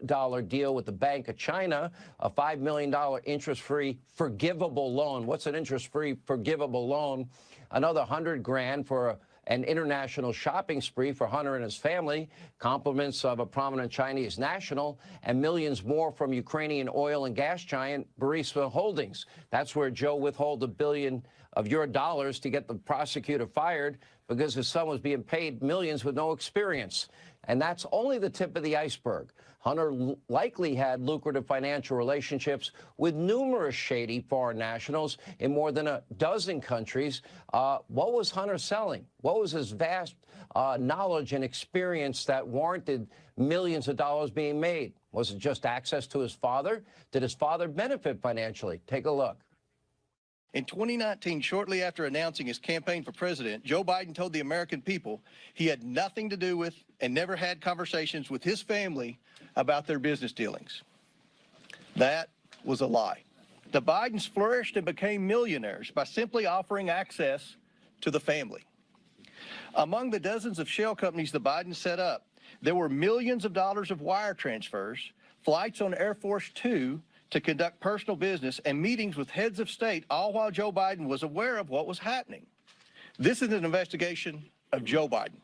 deal with the Bank of China, a $5 million interest-free forgivable loan. What's an interest-free forgivable loan? Another $100,000 for an international shopping spree for Hunter and his family, compliments of a prominent Chinese national, and millions more from Ukrainian oil and gas giant Burisma Holdings. That's where Joe withheld $1 billion of your dollars to get the prosecutor fired because his son was being paid millions with no experience. And that's only the tip of the iceberg. Hunter likely had lucrative financial relationships with numerous shady foreign nationals in more than a dozen countries. What was Hunter selling? What was his vast knowledge and experience that warranted millions of dollars being made? Was it just access to his father? Did his father benefit financially? Take a look. In 2019, shortly after announcing his campaign for president, Joe Biden told the American people he had nothing to do with and never had conversations with his family about their business dealings. That was a lie. The Bidens flourished and became millionaires by simply offering access to the family. Among the dozens of shell companies the Bidens set up, there were millions of dollars of wire transfers, flights on Air Force Two to conduct personal business, and meetings with heads of state, all while Joe Biden was aware of what was happening. This is an investigation of Joe Biden,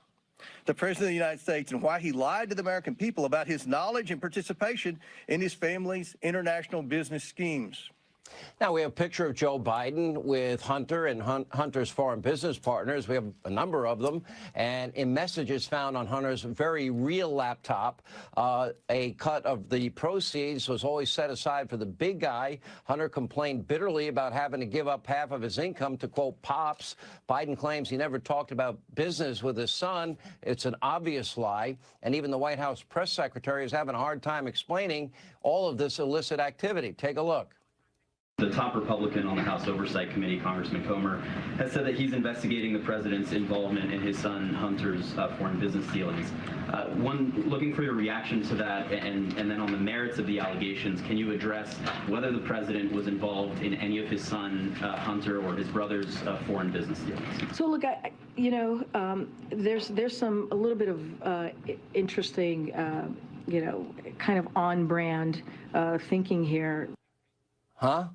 the President of the United States, and why he lied to the American people about his knowledge and participation in his family's international business schemes. Now, we have a picture of Joe Biden with Hunter and Hunter's foreign business partners. We have a number of them. And in messages found on Hunter's very real laptop, a cut of the proceeds was always set aside for the big guy. Hunter complained bitterly about having to give up half of his income to, quote, Pops. Biden claims he never talked about business with his son. It's an obvious lie. And even the White House press secretary is having a hard time explaining all of this illicit activity. Take a look. The top Republican on the House Oversight Committee, Congressman Comer, has said that he's investigating the president's involvement in his son Hunter's foreign business dealings. One, looking for your reaction to that, and then on the merits of the allegations, can you address whether the president was involved in any of his son Hunter or his brother's foreign business dealings? So look, there's some a little bit of interesting, kind of on-brand thinking here.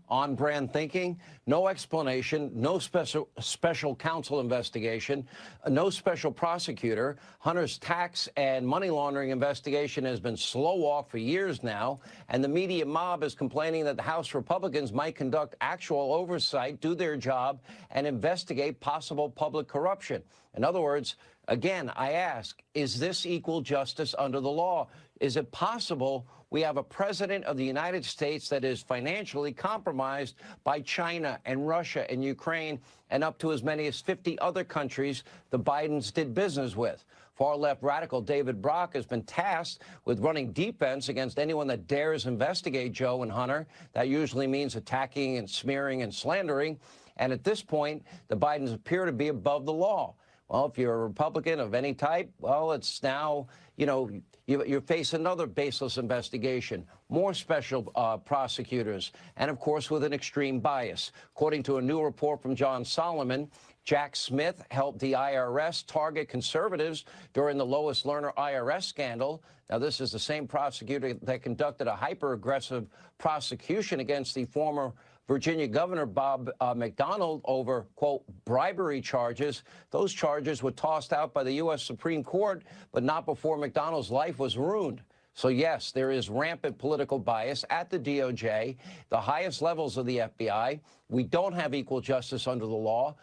On-brand thinking, no explanation, no special counsel investigation, no special prosecutor. Hunter's tax and money laundering investigation has been slow walk for years now, and the media mob is complaining that the House Republicans might conduct actual oversight, do their job, and investigate possible public corruption. In other words, Again, I ask, is this equal justice under the law? Is it possible we have a president of the United States that is financially compromised by China and Russia and Ukraine and up to as many as 50 other countries the Bidens did business with? Far-left radical David Brock has been tasked with running defense against anyone that dares investigate Joe and Hunter. That usually means attacking and smearing and slandering. And at this point, the Bidens appear to be above the law. Well, if you're a Republican of any type, well, it's now, you face another baseless investigation, more special prosecutors, and of course with an extreme bias. According to a new report from John Solomon, Jack Smith helped the IRS target conservatives during the Lois Lerner IRS scandal. Now, this is the same prosecutor that conducted a hyper-aggressive prosecution against the former Virginia Governor Bob McDonnell over, quote, bribery charges. Those charges were tossed out by the U.S. Supreme Court, but not before McDonnell's life was ruined. So, yes, there is rampant political bias at the DOJ, the highest levels of the FBI. We don't have equal justice under the law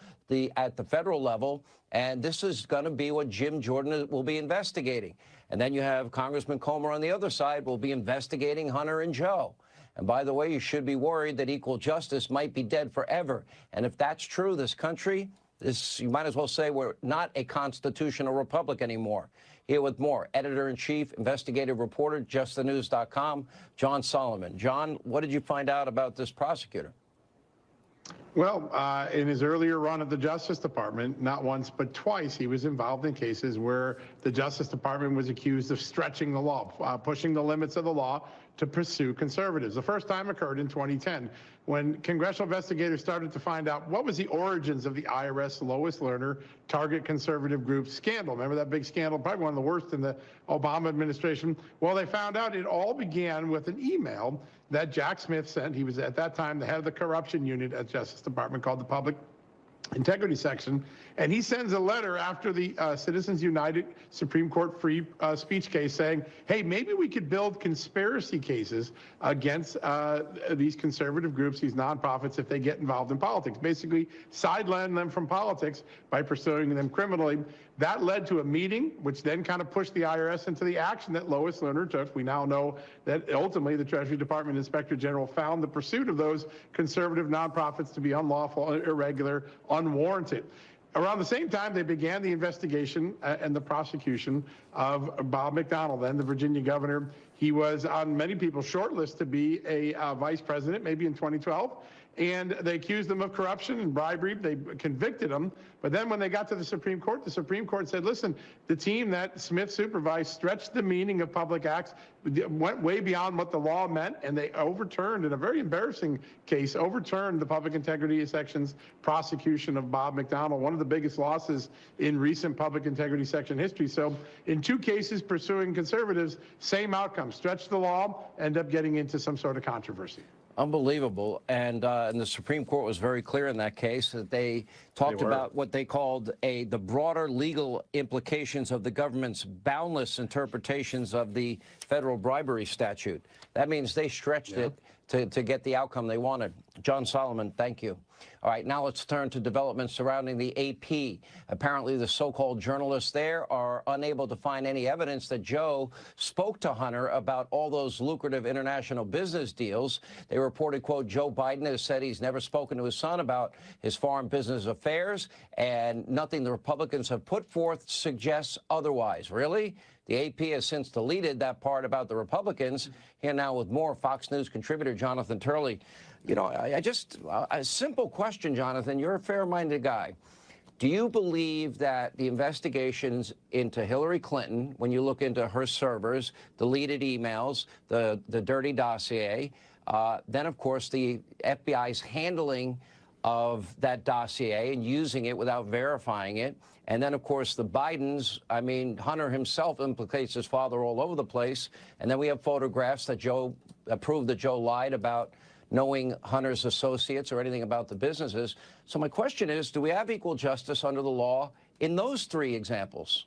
at the federal level, and this is going to be what Jim Jordan will be investigating. And then you have Congressman Comer on the other side will be investigating Hunter and Joe. And by the way, you should be worried that equal justice might be dead forever. And if that's true, this country, you might as well say we're not a constitutional republic anymore. Here with more, editor-in-chief, investigative reporter, justthenews.com, John Solomon. John, what did you find out about this prosecutor? Well, in his earlier run at the Justice Department, not once but twice, he was involved in cases where the Justice Department was accused of stretching the law, pushing the limits of the law to pursue conservatives. The first time occurred in 2010 when congressional investigators started to find out what was the origins of the IRS Lois Lerner target conservative group scandal. Remember that big scandal, probably one of the worst in the Obama administration? Well, they found out it all began with an email that Jack Smith sent. He was at that time the head of the corruption unit at Justice Department called the Public Integrity Section, and he sends a letter after the Citizens United Supreme Court free speech case saying, hey, maybe we could build conspiracy cases against these conservative groups, these nonprofits, if they get involved in politics. Basically, sideline them from politics by pursuing them criminally. That led to a meeting, which then kind of pushed the IRS into the action that Lois Lerner took. We now know that ultimately the Treasury Department Inspector General found the pursuit of those conservative nonprofits to be unlawful, irregular, unwarranted. Around the same time, they began the investigation and the prosecution of Bob McDonnell, then the Virginia governor. He was on many people's short list to be a vice president, maybe in 2012. And they accused him of corruption and bribery. They convicted him. But then when they got to the Supreme Court said, listen, the team that Smith supervised stretched the meaning of public acts, went way beyond what the law meant, and they overturned, in a very embarrassing case, overturned the Public Integrity Section's prosecution of Bob McDonnell, one of the biggest losses in recent Public Integrity Section history. So in two cases pursuing conservatives, same outcome, stretch the law, end up getting into some sort of controversy. Unbelievable. And the Supreme Court was very clear in that case that they talked about what they called the broader legal implications of the government's boundless interpretations of the federal bribery statute. That means they stretched it to get the outcome they wanted. John Solomon, thank you. All right, now let's turn to developments surrounding the AP. Apparently, the so-called journalists there are unable to find any evidence that Joe spoke to Hunter about all those lucrative international business deals. They reported, quote, Joe Biden has said he's never spoken to his son about his foreign business affairs, and nothing the Republicans have put forth suggests otherwise. Really? The AP has since deleted that part about the Republicans. Here now with more, Fox News contributor Jonathan Turley. You know, a simple question, Jonathan. You're a fair-minded guy. Do you believe that the investigations into Hillary Clinton, when you look into her servers, deleted emails, the dirty dossier, then, of course, the FBI's handling of that dossier and using it without verifying it, and then, of course, the Bidens, I mean, Hunter himself implicates his father all over the place, and then we have photographs that prove that Joe lied about knowing Hunter's associates or anything about the businesses. So my question is, do we have equal justice under the law in those three examples?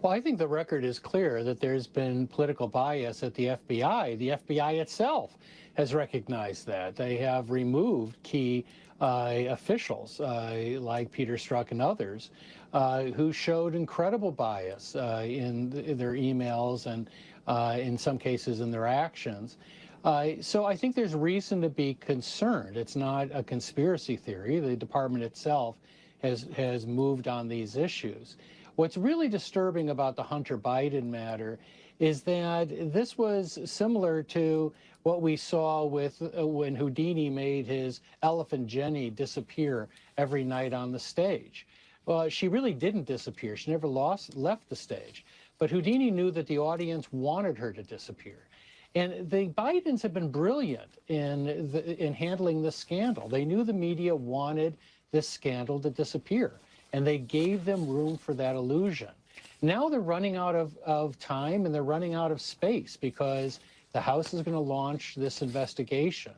Well, I think the record is clear that there's been political bias at the FBI. The FBI itself has recognized that. They have removed key officials like Peter Strzok and others who showed incredible bias in their emails and in some cases in their actions. So I think there's reason to be concerned. It's not a conspiracy theory. The department itself has moved on these issues. What's really disturbing about the Hunter Biden matter is that this was similar to what we saw with when Houdini made his elephant Jenny disappear every night on the stage. Well, she really didn't disappear. She never left the stage. But Houdini knew that the audience wanted her to disappear. And the Bidens have been brilliant in handling this scandal. They knew the media wanted this scandal to disappear, and they gave them room for that illusion. Now they're running out of time and they're running out of space because the House is going to launch this investigation.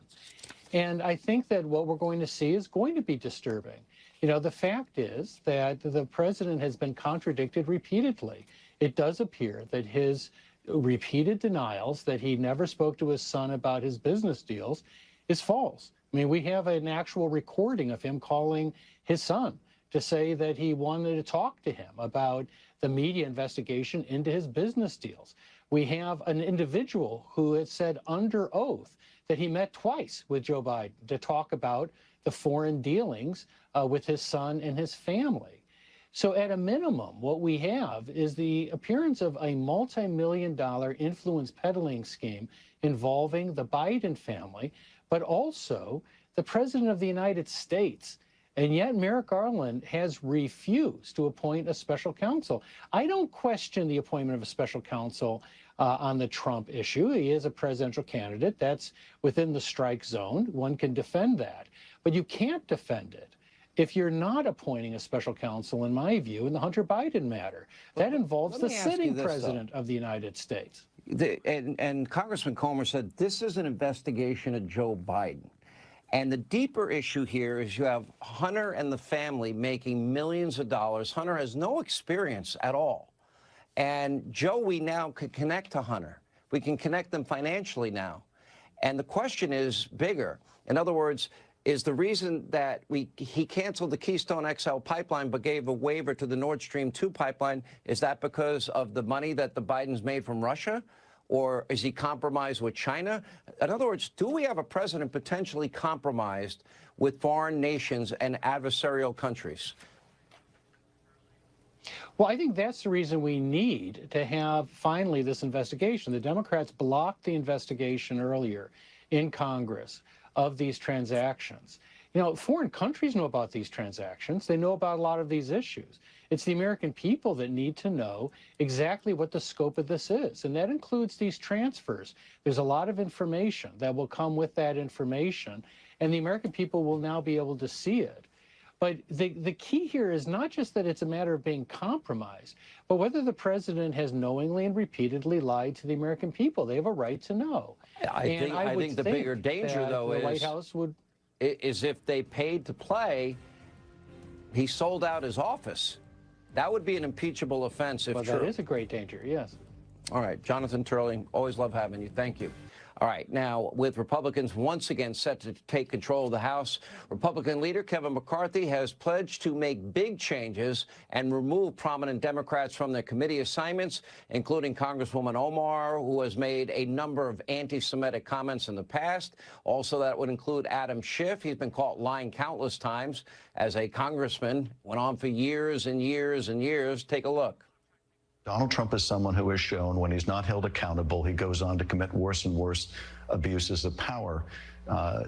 And I think that what we're going to see is going to be disturbing. You know, the fact is that the president has been contradicted repeatedly. It does appear that his repeated denials that he never spoke to his son about his business deals is false. I mean, we have an actual recording of him calling his son to say that he wanted to talk to him about the media investigation into his business deals. We have an individual who has said under oath that he met twice with Joe Biden to talk about the foreign dealings with his son and his family. So at a minimum, what we have is the appearance of a multi-million-dollar influence peddling scheme involving the Biden family, but also the President of the United States. And yet Merrick Garland has refused to appoint a special counsel. I don't question the appointment of a special counsel on the Trump issue. He is a presidential candidate. That's within the strike zone. One can defend that. But you can't defend it if you're not appointing a special counsel, in my view, in the Hunter Biden matter. That involves the sitting president of the United States. And Congressman Comer said this is an investigation of Joe Biden. And the deeper issue here is you have Hunter and the family making millions of dollars. Hunter has no experience at all. And Joe, we now could connect to Hunter. We can connect them financially now. And the question is bigger. In other words, is the reason that he canceled the Keystone XL pipeline but gave a waiver to the Nord Stream 2 pipeline, is that because of the money that the Bidens made from Russia? Or is he compromised with China? In other words, do we have a president potentially compromised with foreign nations and adversarial countries? Well, I think that's the reason we need to have finally this investigation. The Democrats blocked the investigation earlier in Congress of these transactions. You know, foreign countries know about these transactions. They know about a lot of these issues. It's the American people that need to know exactly what the scope of this is, and that includes these transfers. There's a lot of information that will come with that information, and the American people will now be able to see it. But the key here is not just that it's a matter of being compromised, but whether the president has knowingly and repeatedly lied to the American people. They have a right to know. I think the bigger danger, though, the White House is if they paid to play, he sold out his office. That would be an impeachable offense if true. That is a great danger, yes. All right, Jonathan Turley, always love having you. Thank you. All right, now, with Republicans once again set to take control of the House, Republican leader Kevin McCarthy has pledged to make big changes and remove prominent Democrats from their committee assignments, including Congresswoman Omar, who has made a number of anti-Semitic comments in the past. Also, that would include Adam Schiff. He's been caught lying countless times as a congressman. Went on for years and years and years. Take a look. Donald Trump is someone who has shown when he's not held accountable, he goes on to commit worse and worse abuses of power.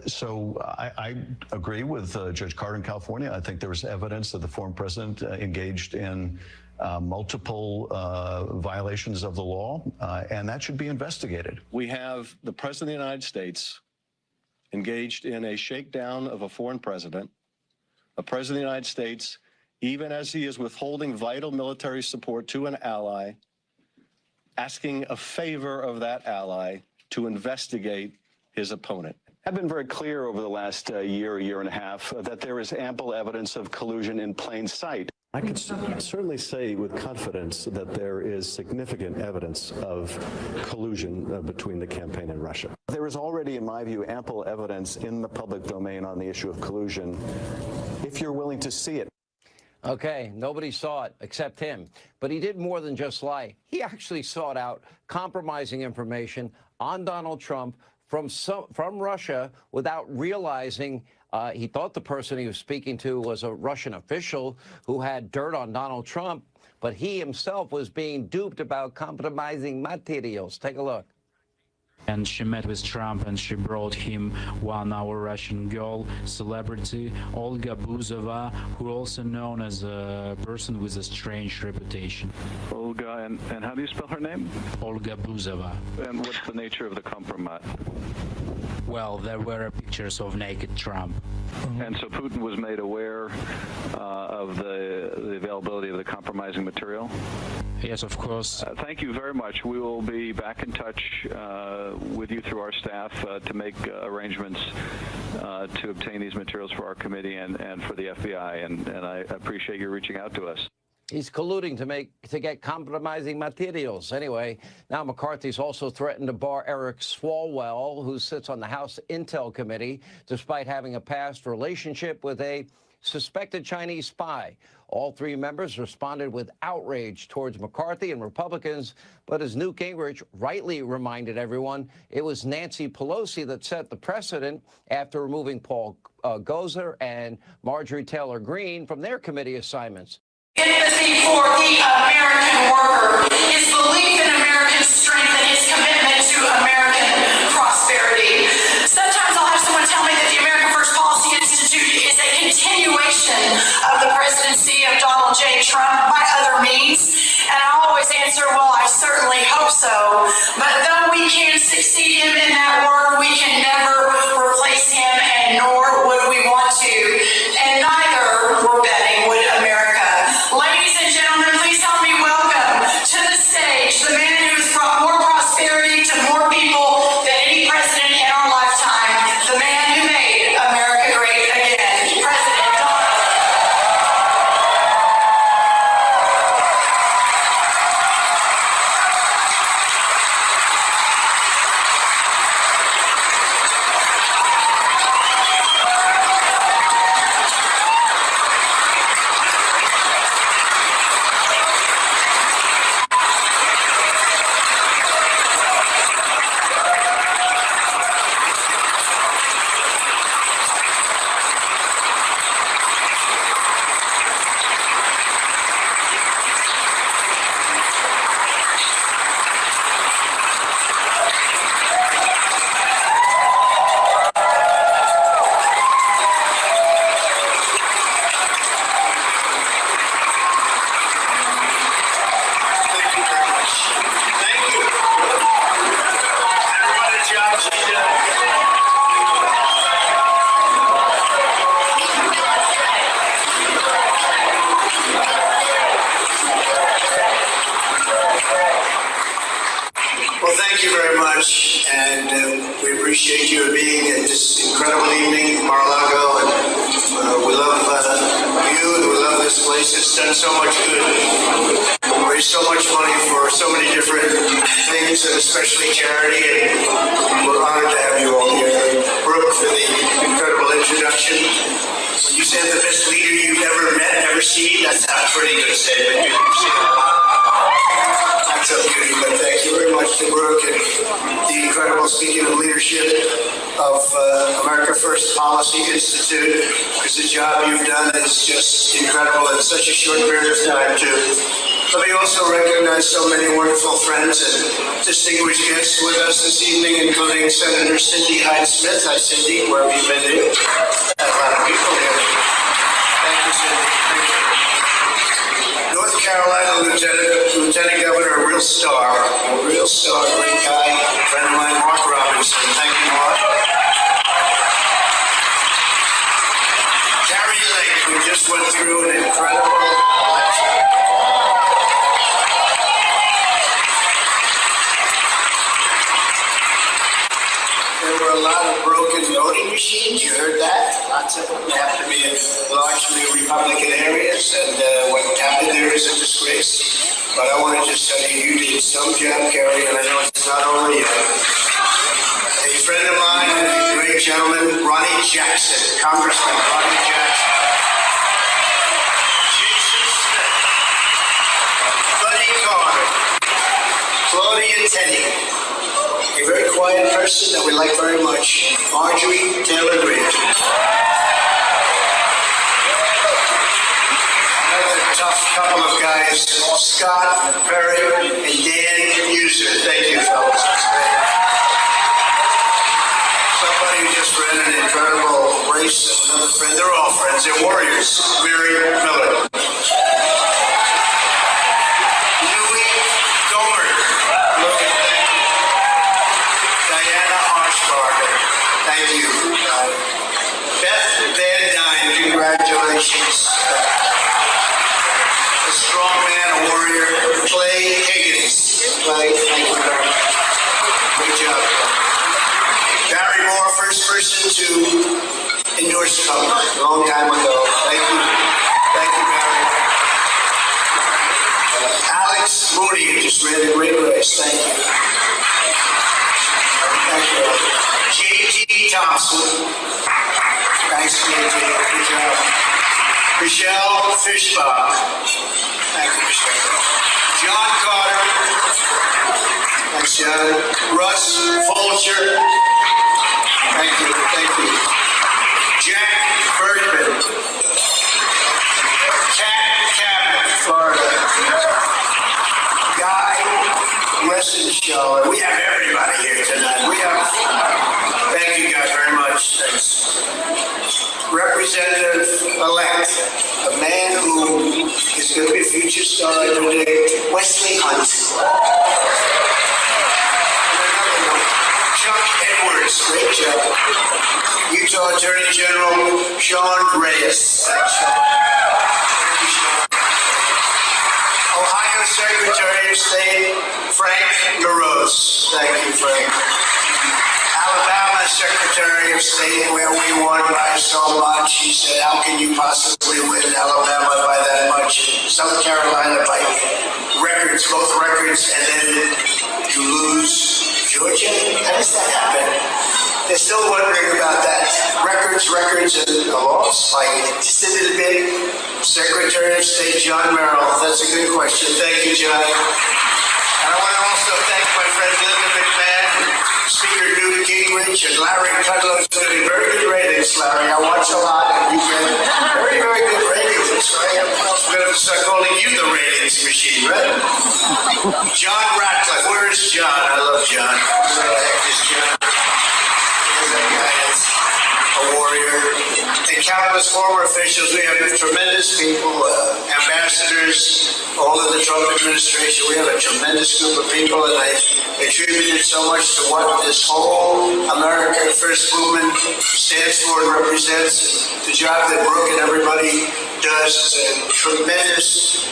So I agree with Judge Carter in California. I think there was evidence that the former president engaged in multiple violations of the law, and that should be investigated. We have the President of the United States engaged in a shakedown of a foreign president, a President of the United States, even as he is withholding vital military support to an ally, asking a favor of that ally to investigate his opponent. I've been very clear over the last year and a half, that there is ample evidence of collusion in plain sight. I can certainly say with confidence that there is significant evidence of collusion between the campaign and Russia. There is already, in my view, ample evidence in the public domain on the issue of collusion, if you're willing to see it. Okay, nobody saw it except him. But he did more than just lie. He actually sought out compromising information on Donald Trump from Russia without realizing he thought the person he was speaking to was a Russian official who had dirt on Donald Trump, but he himself was being duped about compromising materials. Take a look. And she met with Trump and she brought him 1 hour Russian girl, celebrity, Olga Buzova, who also known as a person with a strange reputation. Olga, and how do you spell her name? Olga Buzova. And what's the nature of the compromise? Well, there were pictures of naked Trump. And so Putin was made aware of the availability of the compromising material? Yes, of course. Thank you very much. We will be back in touch with you through our staff to make arrangements to obtain these materials for our committee and for the FBI, and I appreciate you reaching out to us. He's colluding to get compromising materials. Anyway, now McCarthy's also threatened to bar Eric Swalwell, who sits on the House Intel Committee, despite having a past relationship with a suspected Chinese spy. All three members responded with outrage towards McCarthy and Republicans, but as Newt Gingrich rightly reminded everyone, it was Nancy Pelosi that set the precedent after removing Paul Gosar and Marjorie Taylor Greene from their committee assignments. Empathy for the American worker, his belief in American strength, and his commitment to American prosperity. Sometimes I'll have someone tell me that the American First Policy Institute is a continuation of the presidency of Donald J. Trump by other means, and I always answer, well, I certainly hope so. But though we can succeed him in that work, we can never replace him, and nor would we want to, and neither, we're betting, would America. Ladies and gentlemen, please help me welcome to the stage the man who has brought more prosperity to more people than any president in our lifetime, the man who made America great again, President Donald. Well, thank you very much, and we appreciate you being at this incredible evening, Mar-a-Lago, and we love you, and we love this place. It's done so much good. We raised so much money for so many different things, and especially charity, and we're honored to have you all here. Brooke, for the incredible introduction. When you say the best leader you've ever met, ever seen, that's not a pretty good statement. You've seen a lot. That's a beauty, but thank you very much to Brooke and the incredible, speaking of leadership, of America First Policy Institute, because the job you've done is just incredible in such a short period of time, too. Let me also recognize so many wonderful friends and distinguished guests with us this evening, including Senator Cindy Hyde-Smith. Hi, Cindy, where have you been in? A lot of people here. Thank you, Cindy. Thank you. North Carolina Lieutenant Governor, a real star, great guy, friend of mine, Mark Robinson. Thank you, Mark. Kari Lake, who just went through an incredible election. There were a lot of broken voting machines. You heard that? Lots of them. They have to be in largely Republican areas. And when there is a disgrace. But I want to just tell you, you did some job, Kerry, and I know it's not over yet. A friend of mine, a great gentleman, Ronnie Jackson, Congressman Ronnie Jackson. Jason Smith. Buddy Carter. Claudia Tenney. A very quiet person that we like very much, Marjorie Taylor Greene. Tough couple of guys, Scott Perry and Dan User. Thank you, fellas. Somebody who just ran an incredible race, another friend. They're all friends. They're warriors. Mary Miller. Louis Gomer. Diana Harshbarger. Thank you. Beth Van Dyne. Congratulations. A strong man, a warrior, Clay Higgins. Clay, thank you very much. Great job. Barry Moore, first person to endorse Trump a long time ago. Thank you. Thank you, Barry. Alex Moody, who just ran a great race. Thank you. Thank you. J.T. Thompson. Thanks, J.T. Good job. Michelle Fishbach. Thank you, Michelle. John Carter. Thanks, John. Russ Fulcher. Thank you. Thank you. Jack Bergman. Cat Cabot, Florida. Guy Westenshaw. We have everybody here tonight. Thank you guys very much. Thanks. Representative-elect, a man who is going to be a future star, I predict, Wesley Hunt. Chuck Edwards, great job. Utah Attorney General Sean Reyes. Ohio Secretary of State Frank Garros. Thank you, Frank. Alabama Secretary of State, where we won by so much. He said, how can you possibly win Alabama by that much? South Carolina by records, both records, and then you lose Georgia? How does that happen? They're still wondering about that. Records, and a loss. Like, just a little bit. Secretary of State John Merrill. That's a good question. Thank you, John. And I want to also thank my friend Linda McMahon, Speaker Newt Gingrich, and Larry Kudlow, who's getting very good ratings, Larry. I watch a lot, and you get very, very good ratings. That's right. I'm going to start calling you the ratings machine, right? John Ratcliffe. Where is John? I love John. Where the heck is John? That guy is a warrior. And countless former officials. We have tremendous people, ambassadors, all of the Trump administration. We have a tremendous group of people, and I attributed so much to what this whole America First movement stands for and represents. The job that Brooke and everybody does. It's a tremendous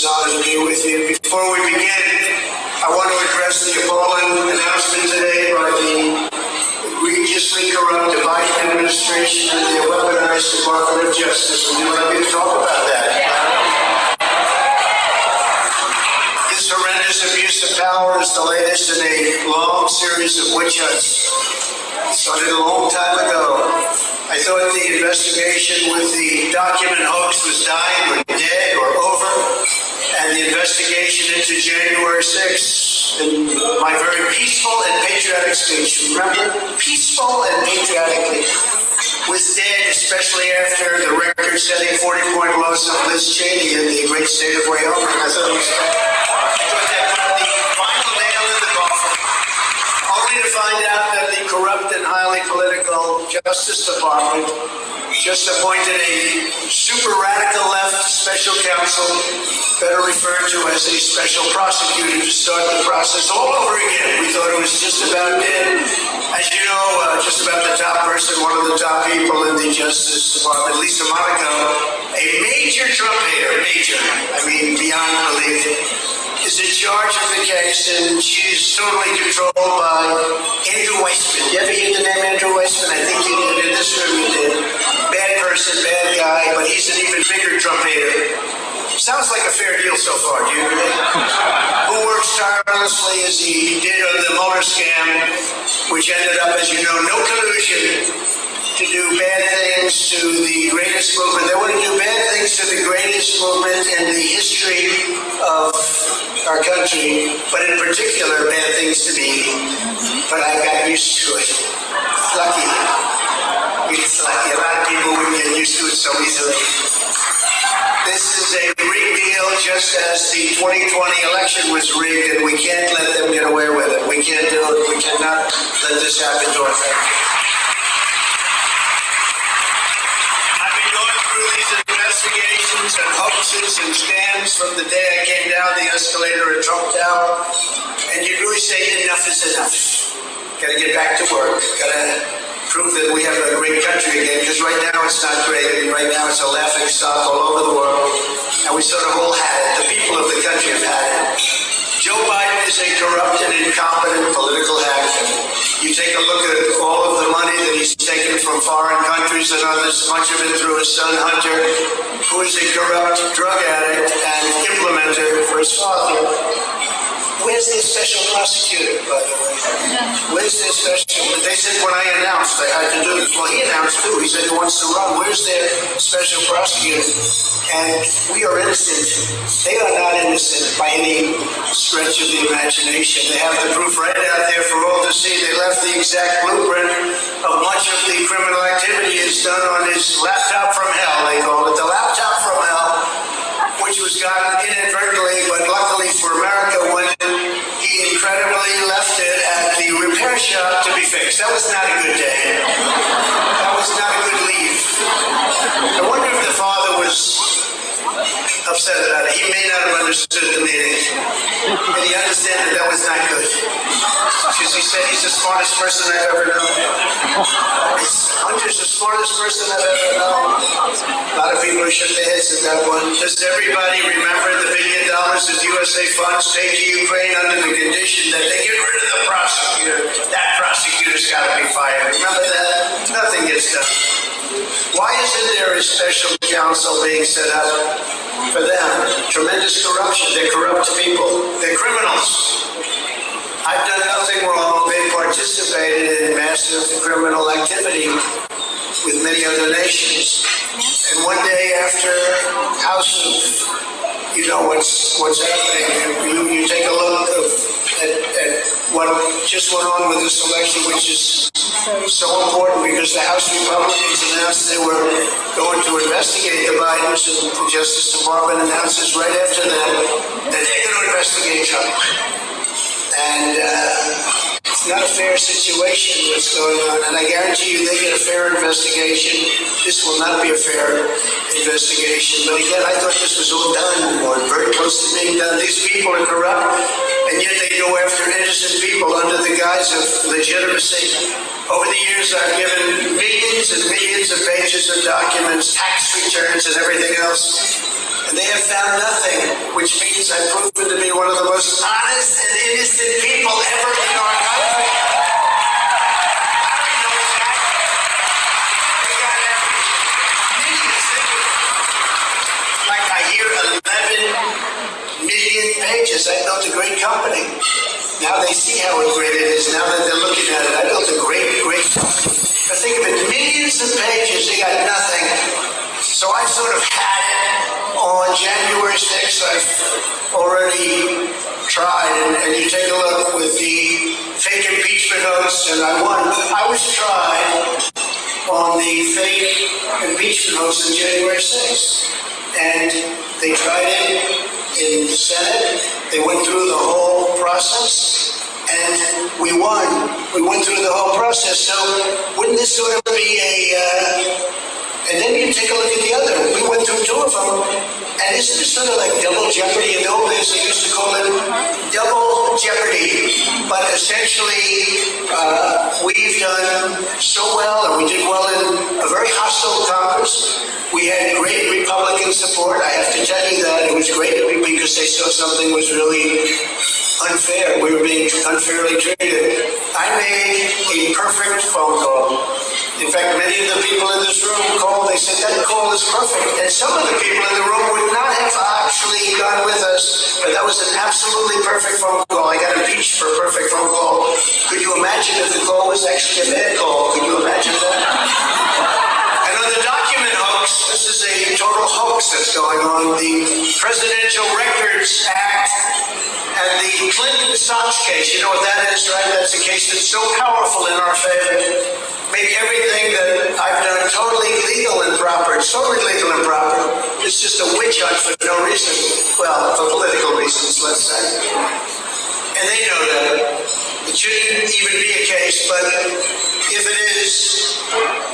honor to be with you. Before we begin, I want to address the appalling announcement today by the egregiously corrupt Biden administration and the weaponized Department of Justice. Would you like me to talk about that? This horrendous abuse of power is the latest in a long series of witch hunts. It started a long time ago. I thought the investigation with the document hoax was dying or dead or over, and the investigation into January 6th, in my very peaceful and patriotic speech, remember, peaceful and patriotically, was dead, especially after the record-setting 40-point loss of Liz Cheney in the great state of Wyoming. I thought that put the final nail in the coffin, only to find out that the corrupt and highly political Justice Department just appointed a super radical left special counsel, better referred to as a special prosecutor, to start the process all over again. We thought it was just about dead. As you know, just about the top person, one of the top people in the Justice Department, Lisa Monaco, a major Trump hater, I mean beyond belief, is in charge of the case, and she's totally controlled by Andrew Weissman. You ever hear the name Andrew Weissman? I think you did. In this room you did. Bad person. person, bad guy, but he's an even bigger Trump hater. Sounds like a fair deal so far, do you agree? Who works tirelessly as he did on the Mueller scam, which ended up, as you know, no collusion to do bad things to the greatest movement. They want to do bad things to the greatest movement in the history of our country, but in particular, bad things to me. But I got used to it. Lucky. It's lucky. A lot of people wouldn't get used to it so easily. This is a rigged deal, just as the 2020 election was rigged, and we can't let them get away with it. We can't do it. We cannot let this happen to our country. I've been going through these investigations and hoaxes and scams from the day I came down the escalator at Trump Tower, and you really say enough is enough. Got to get back to work. Got to prove that we have a great country again, because right now it's not great. I mean, right now it's a laughing stock all over the world, and we sort of all had it. The people of the country have had it. Joe Biden is a corrupt and incompetent political hack. You take a look at all of the money that he's taken from foreign countries and others, much of it through his son Hunter, who is a corrupt drug addict and implementer for his father. Where's their special prosecutor, by the way? Where's their special? They said when I announced I had to do this. Well, he announced too. He said he wants to run. Where's their special prosecutor? And we are innocent. They are not innocent by any stretch of the imagination. They have the proof right out there for all to see. They left the exact blueprint of much of the criminal activity is done on his laptop from hell, they call it. The laptop from hell, which was gotten inadvertently, but luckily for America, when he incredibly left it at the repair shop to be fixed. That was not a good day. That was not a good leave. I wonder if the father was upset about it. He may not have understood the meaning. Did he understand that that was not good? Because he said he's the smartest person I've ever known. Hunter's the smartest person I've ever known. A lot of people shook their heads at that one. Does everybody remember the $1 billion that USA funds take to Ukraine under the condition that they get rid of the prosecutor? That prosecutor's got to be fired. Remember that? Nothing gets done. Why isn't there a special counsel being set up for them? Tremendous corruption. They're corrupt people. They're criminals. I've done nothing wrong. They participated in massive criminal activity with many other nations. And one day after House of, you know what's happening. You take a look at what just went on with this election, which is so important because the House Republicans announced they were going to investigate the Bidens, and the Justice Department announces right after that they're going to investigate Trump. And it's not a fair situation what's going on, and I guarantee you they get a fair investigation. This will not be a fair investigation. But again, I thought this was all done, or very close to being done. These people are corrupt, and yet they go after innocent people under the guise of legitimacy. Over the years, I've given millions and millions of pages of documents, tax returns, and everything else. And they have found nothing, which means I've proven to be one of the most honest and innocent people ever in our country. Like I hear 11 million pages. I built a great company. Now they see how great it is. Now that they're looking at it, I built a great company. But think of it, millions of pages, they got nothing. So I sort of had it. On January 6th, I've already tried, and you take a look with the fake impeachment hoax, and I won. I was tried on the fake impeachment hoax on January 6th, and they tried it in the Senate. They went through the whole process, and we won. We went through the whole process, so wouldn't this sort of be a... And then you take a look at the other. We went through two of them. And isn't it sort of like double jeopardy? In the old days, they used to call it double jeopardy. But essentially, we've done so well, and we did well in a very hostile Congress. We had great Republican support. I have to tell you that. It was great because they saw something was really unfair. We were being unfairly treated. I made a perfect phone call In fact, many of the people in this room called, they said, that call is perfect. And some of the people in the room would not have actually gone with us, but that was an absolutely perfect phone call. I got impeached for a perfect phone call. Could you imagine if the call was actually a bad call? Could you imagine that? And on the document hoax, this is a total hoax that's going on. The Presidential Records Act and the Clinton Assange case, you know what that is, right? That's a case that's so powerful in our favor. Make everything that I've done totally legal and proper. It's totally legal and proper. It's just a witch hunt for no reason. Well, for political reasons, let's say. And they know that. It shouldn't even be a case, but if it is,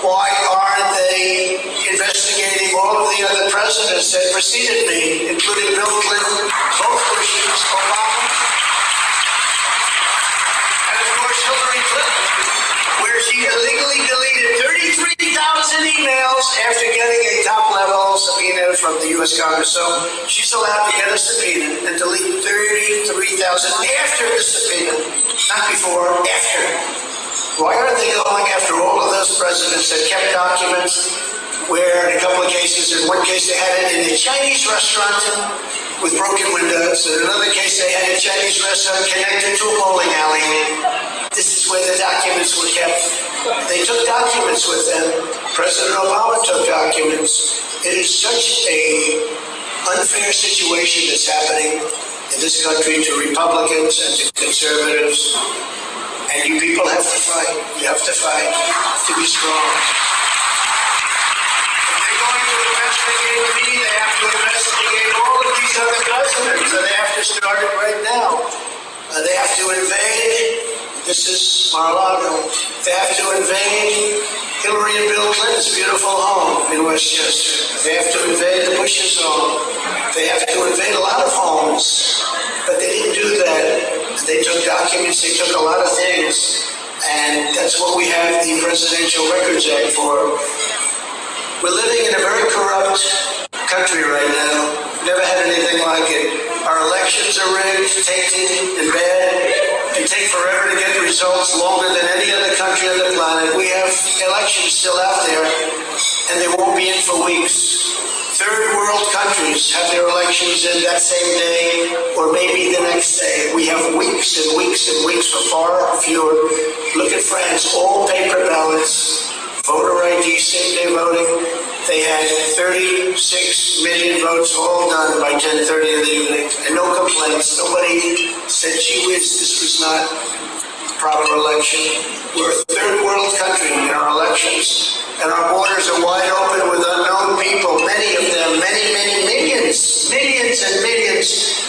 why aren't they investigating all of the other presidents that preceded me, including Bill Clinton, both Bushes, Obama, and of course Hillary Clinton, where she illegally deleted 33,000 emails after getting a top-level subpoena from the U.S. Congress. So she's allowed to get a subpoena and delete 33,000 after the subpoena, not before, after. Why aren't they going after all of those presidents that kept documents where in a couple of cases, in one case they had it in a Chinese restaurant with broken windows, in another case they had a Chinese restaurant connected to a bowling alley. This is where the documents were kept. They took documents with them. President Obama took documents. It is such a unfair situation that's happening in this country to Republicans and to conservatives. And you people have to fight. You have to fight to be strong. If they're going to investigate me, they have to investigate all of these other presidents, and they have to start it right now. They have to invade. This is Mar-a-Lago. They have to invade Hillary and Bill Clinton's beautiful home in Westchester. They have to invade the Bush's home. They have to invade a lot of homes. But they didn't do that. They took documents, they took a lot of things. And that's what we have the Presidential Records Act for. We're living in a very corrupt country right now. Never had anything like it. Our elections are rigged, tainted, and bad. They take forever to get results, longer than any other country on the planet. We have elections still out there, and they won't be in for weeks. Third world countries have their elections in that same day, or maybe the next day. We have weeks and weeks and weeks for far fewer. Look at France, all paper ballots, voter ID, same-day voting. They had 36 million votes all done by 10:30 in the evening, and no complaints. Nobody said, gee whiz, this was not a proper election. We're a third world country in our elections, and our borders are wide open with unknown people, many of them, many millions and millions.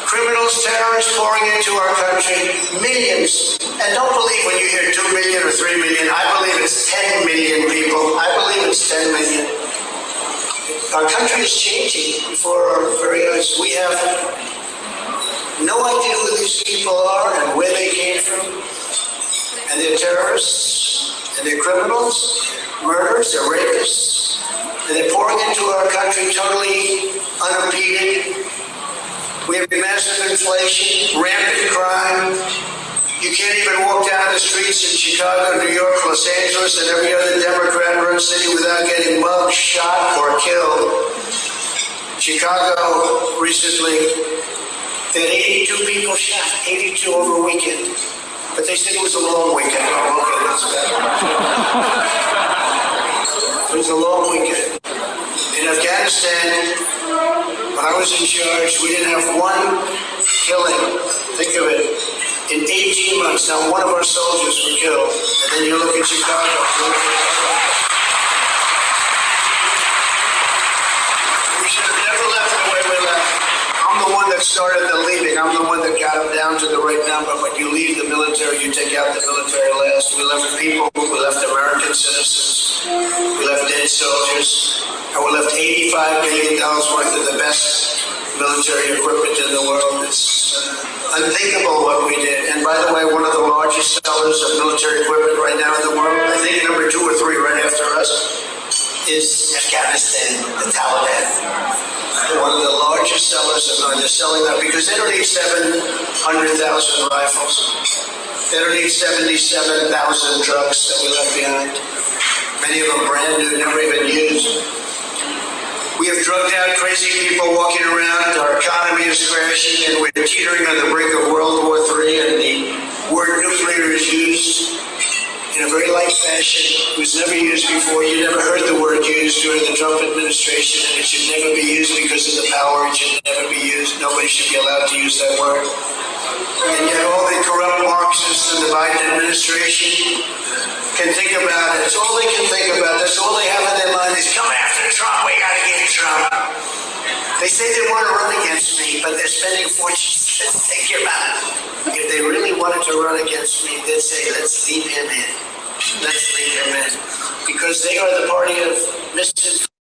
Criminals, terrorists pouring into our country, millions. And don't believe when you hear 2 million or 3 million. I believe it's 10 million people. I believe it's 10 million. Our country is changing before our very eyes. We have no idea who these people are and where they came from. And they're terrorists, and they're criminals, murderers, they're rapists. And they're pouring into our country totally unimpeded. We have massive inflation, rampant crime. You can't even walk down the streets in Chicago, New York, Los Angeles, and every other Democrat-run city without getting mugged, shot, or killed. Chicago recently, they had 82 people shot, 82 over a weekend. But they said it was a long weekend. Oh, okay, that's bad. It was a long weekend. In Afghanistan, when I was in charge, we didn't have one killing. Think of it. In 18 months, not one of our soldiers were killed. And then you look at Chicago. We should have never left the way we left. I'm the one that started the leaving. I'm the one that got them down to the right number. When you leave the military, you take out the military last. We left people. We left American citizens. We left dead soldiers. And we left $85 million worth of the best military equipment in the world. It's unthinkable what we did. And by the way, one of the largest sellers of military equipment right now in the world, I think number 2 or 3 right after us, is Afghanistan, the Taliban. They're one of the largest sellers of they're selling that because they don't need 700,000 rifles. They don't need 77,000 trucks that we left behind. many of them brand new, never even used. We have drugged out crazy people walking around. Our economy is crashing, and we're teetering on the brink of World War III, and the word nuclear is used in a very light fashion. It was never used before. You never heard the word used during the Trump administration, and it should never be used because of the power. It should never be used. Nobody should be allowed to use that word. And yet all the corrupt Marxists in the Biden administration can think about it. That's all they can think about. That's all they have in their mind is come after Trump. We got to get Trump. They say they want to run against me, but they're spending fortunes to take him out. If they really wanted to run against me, they'd say, let's leave him in. Let's leave him in. Because they are the party of misinformation.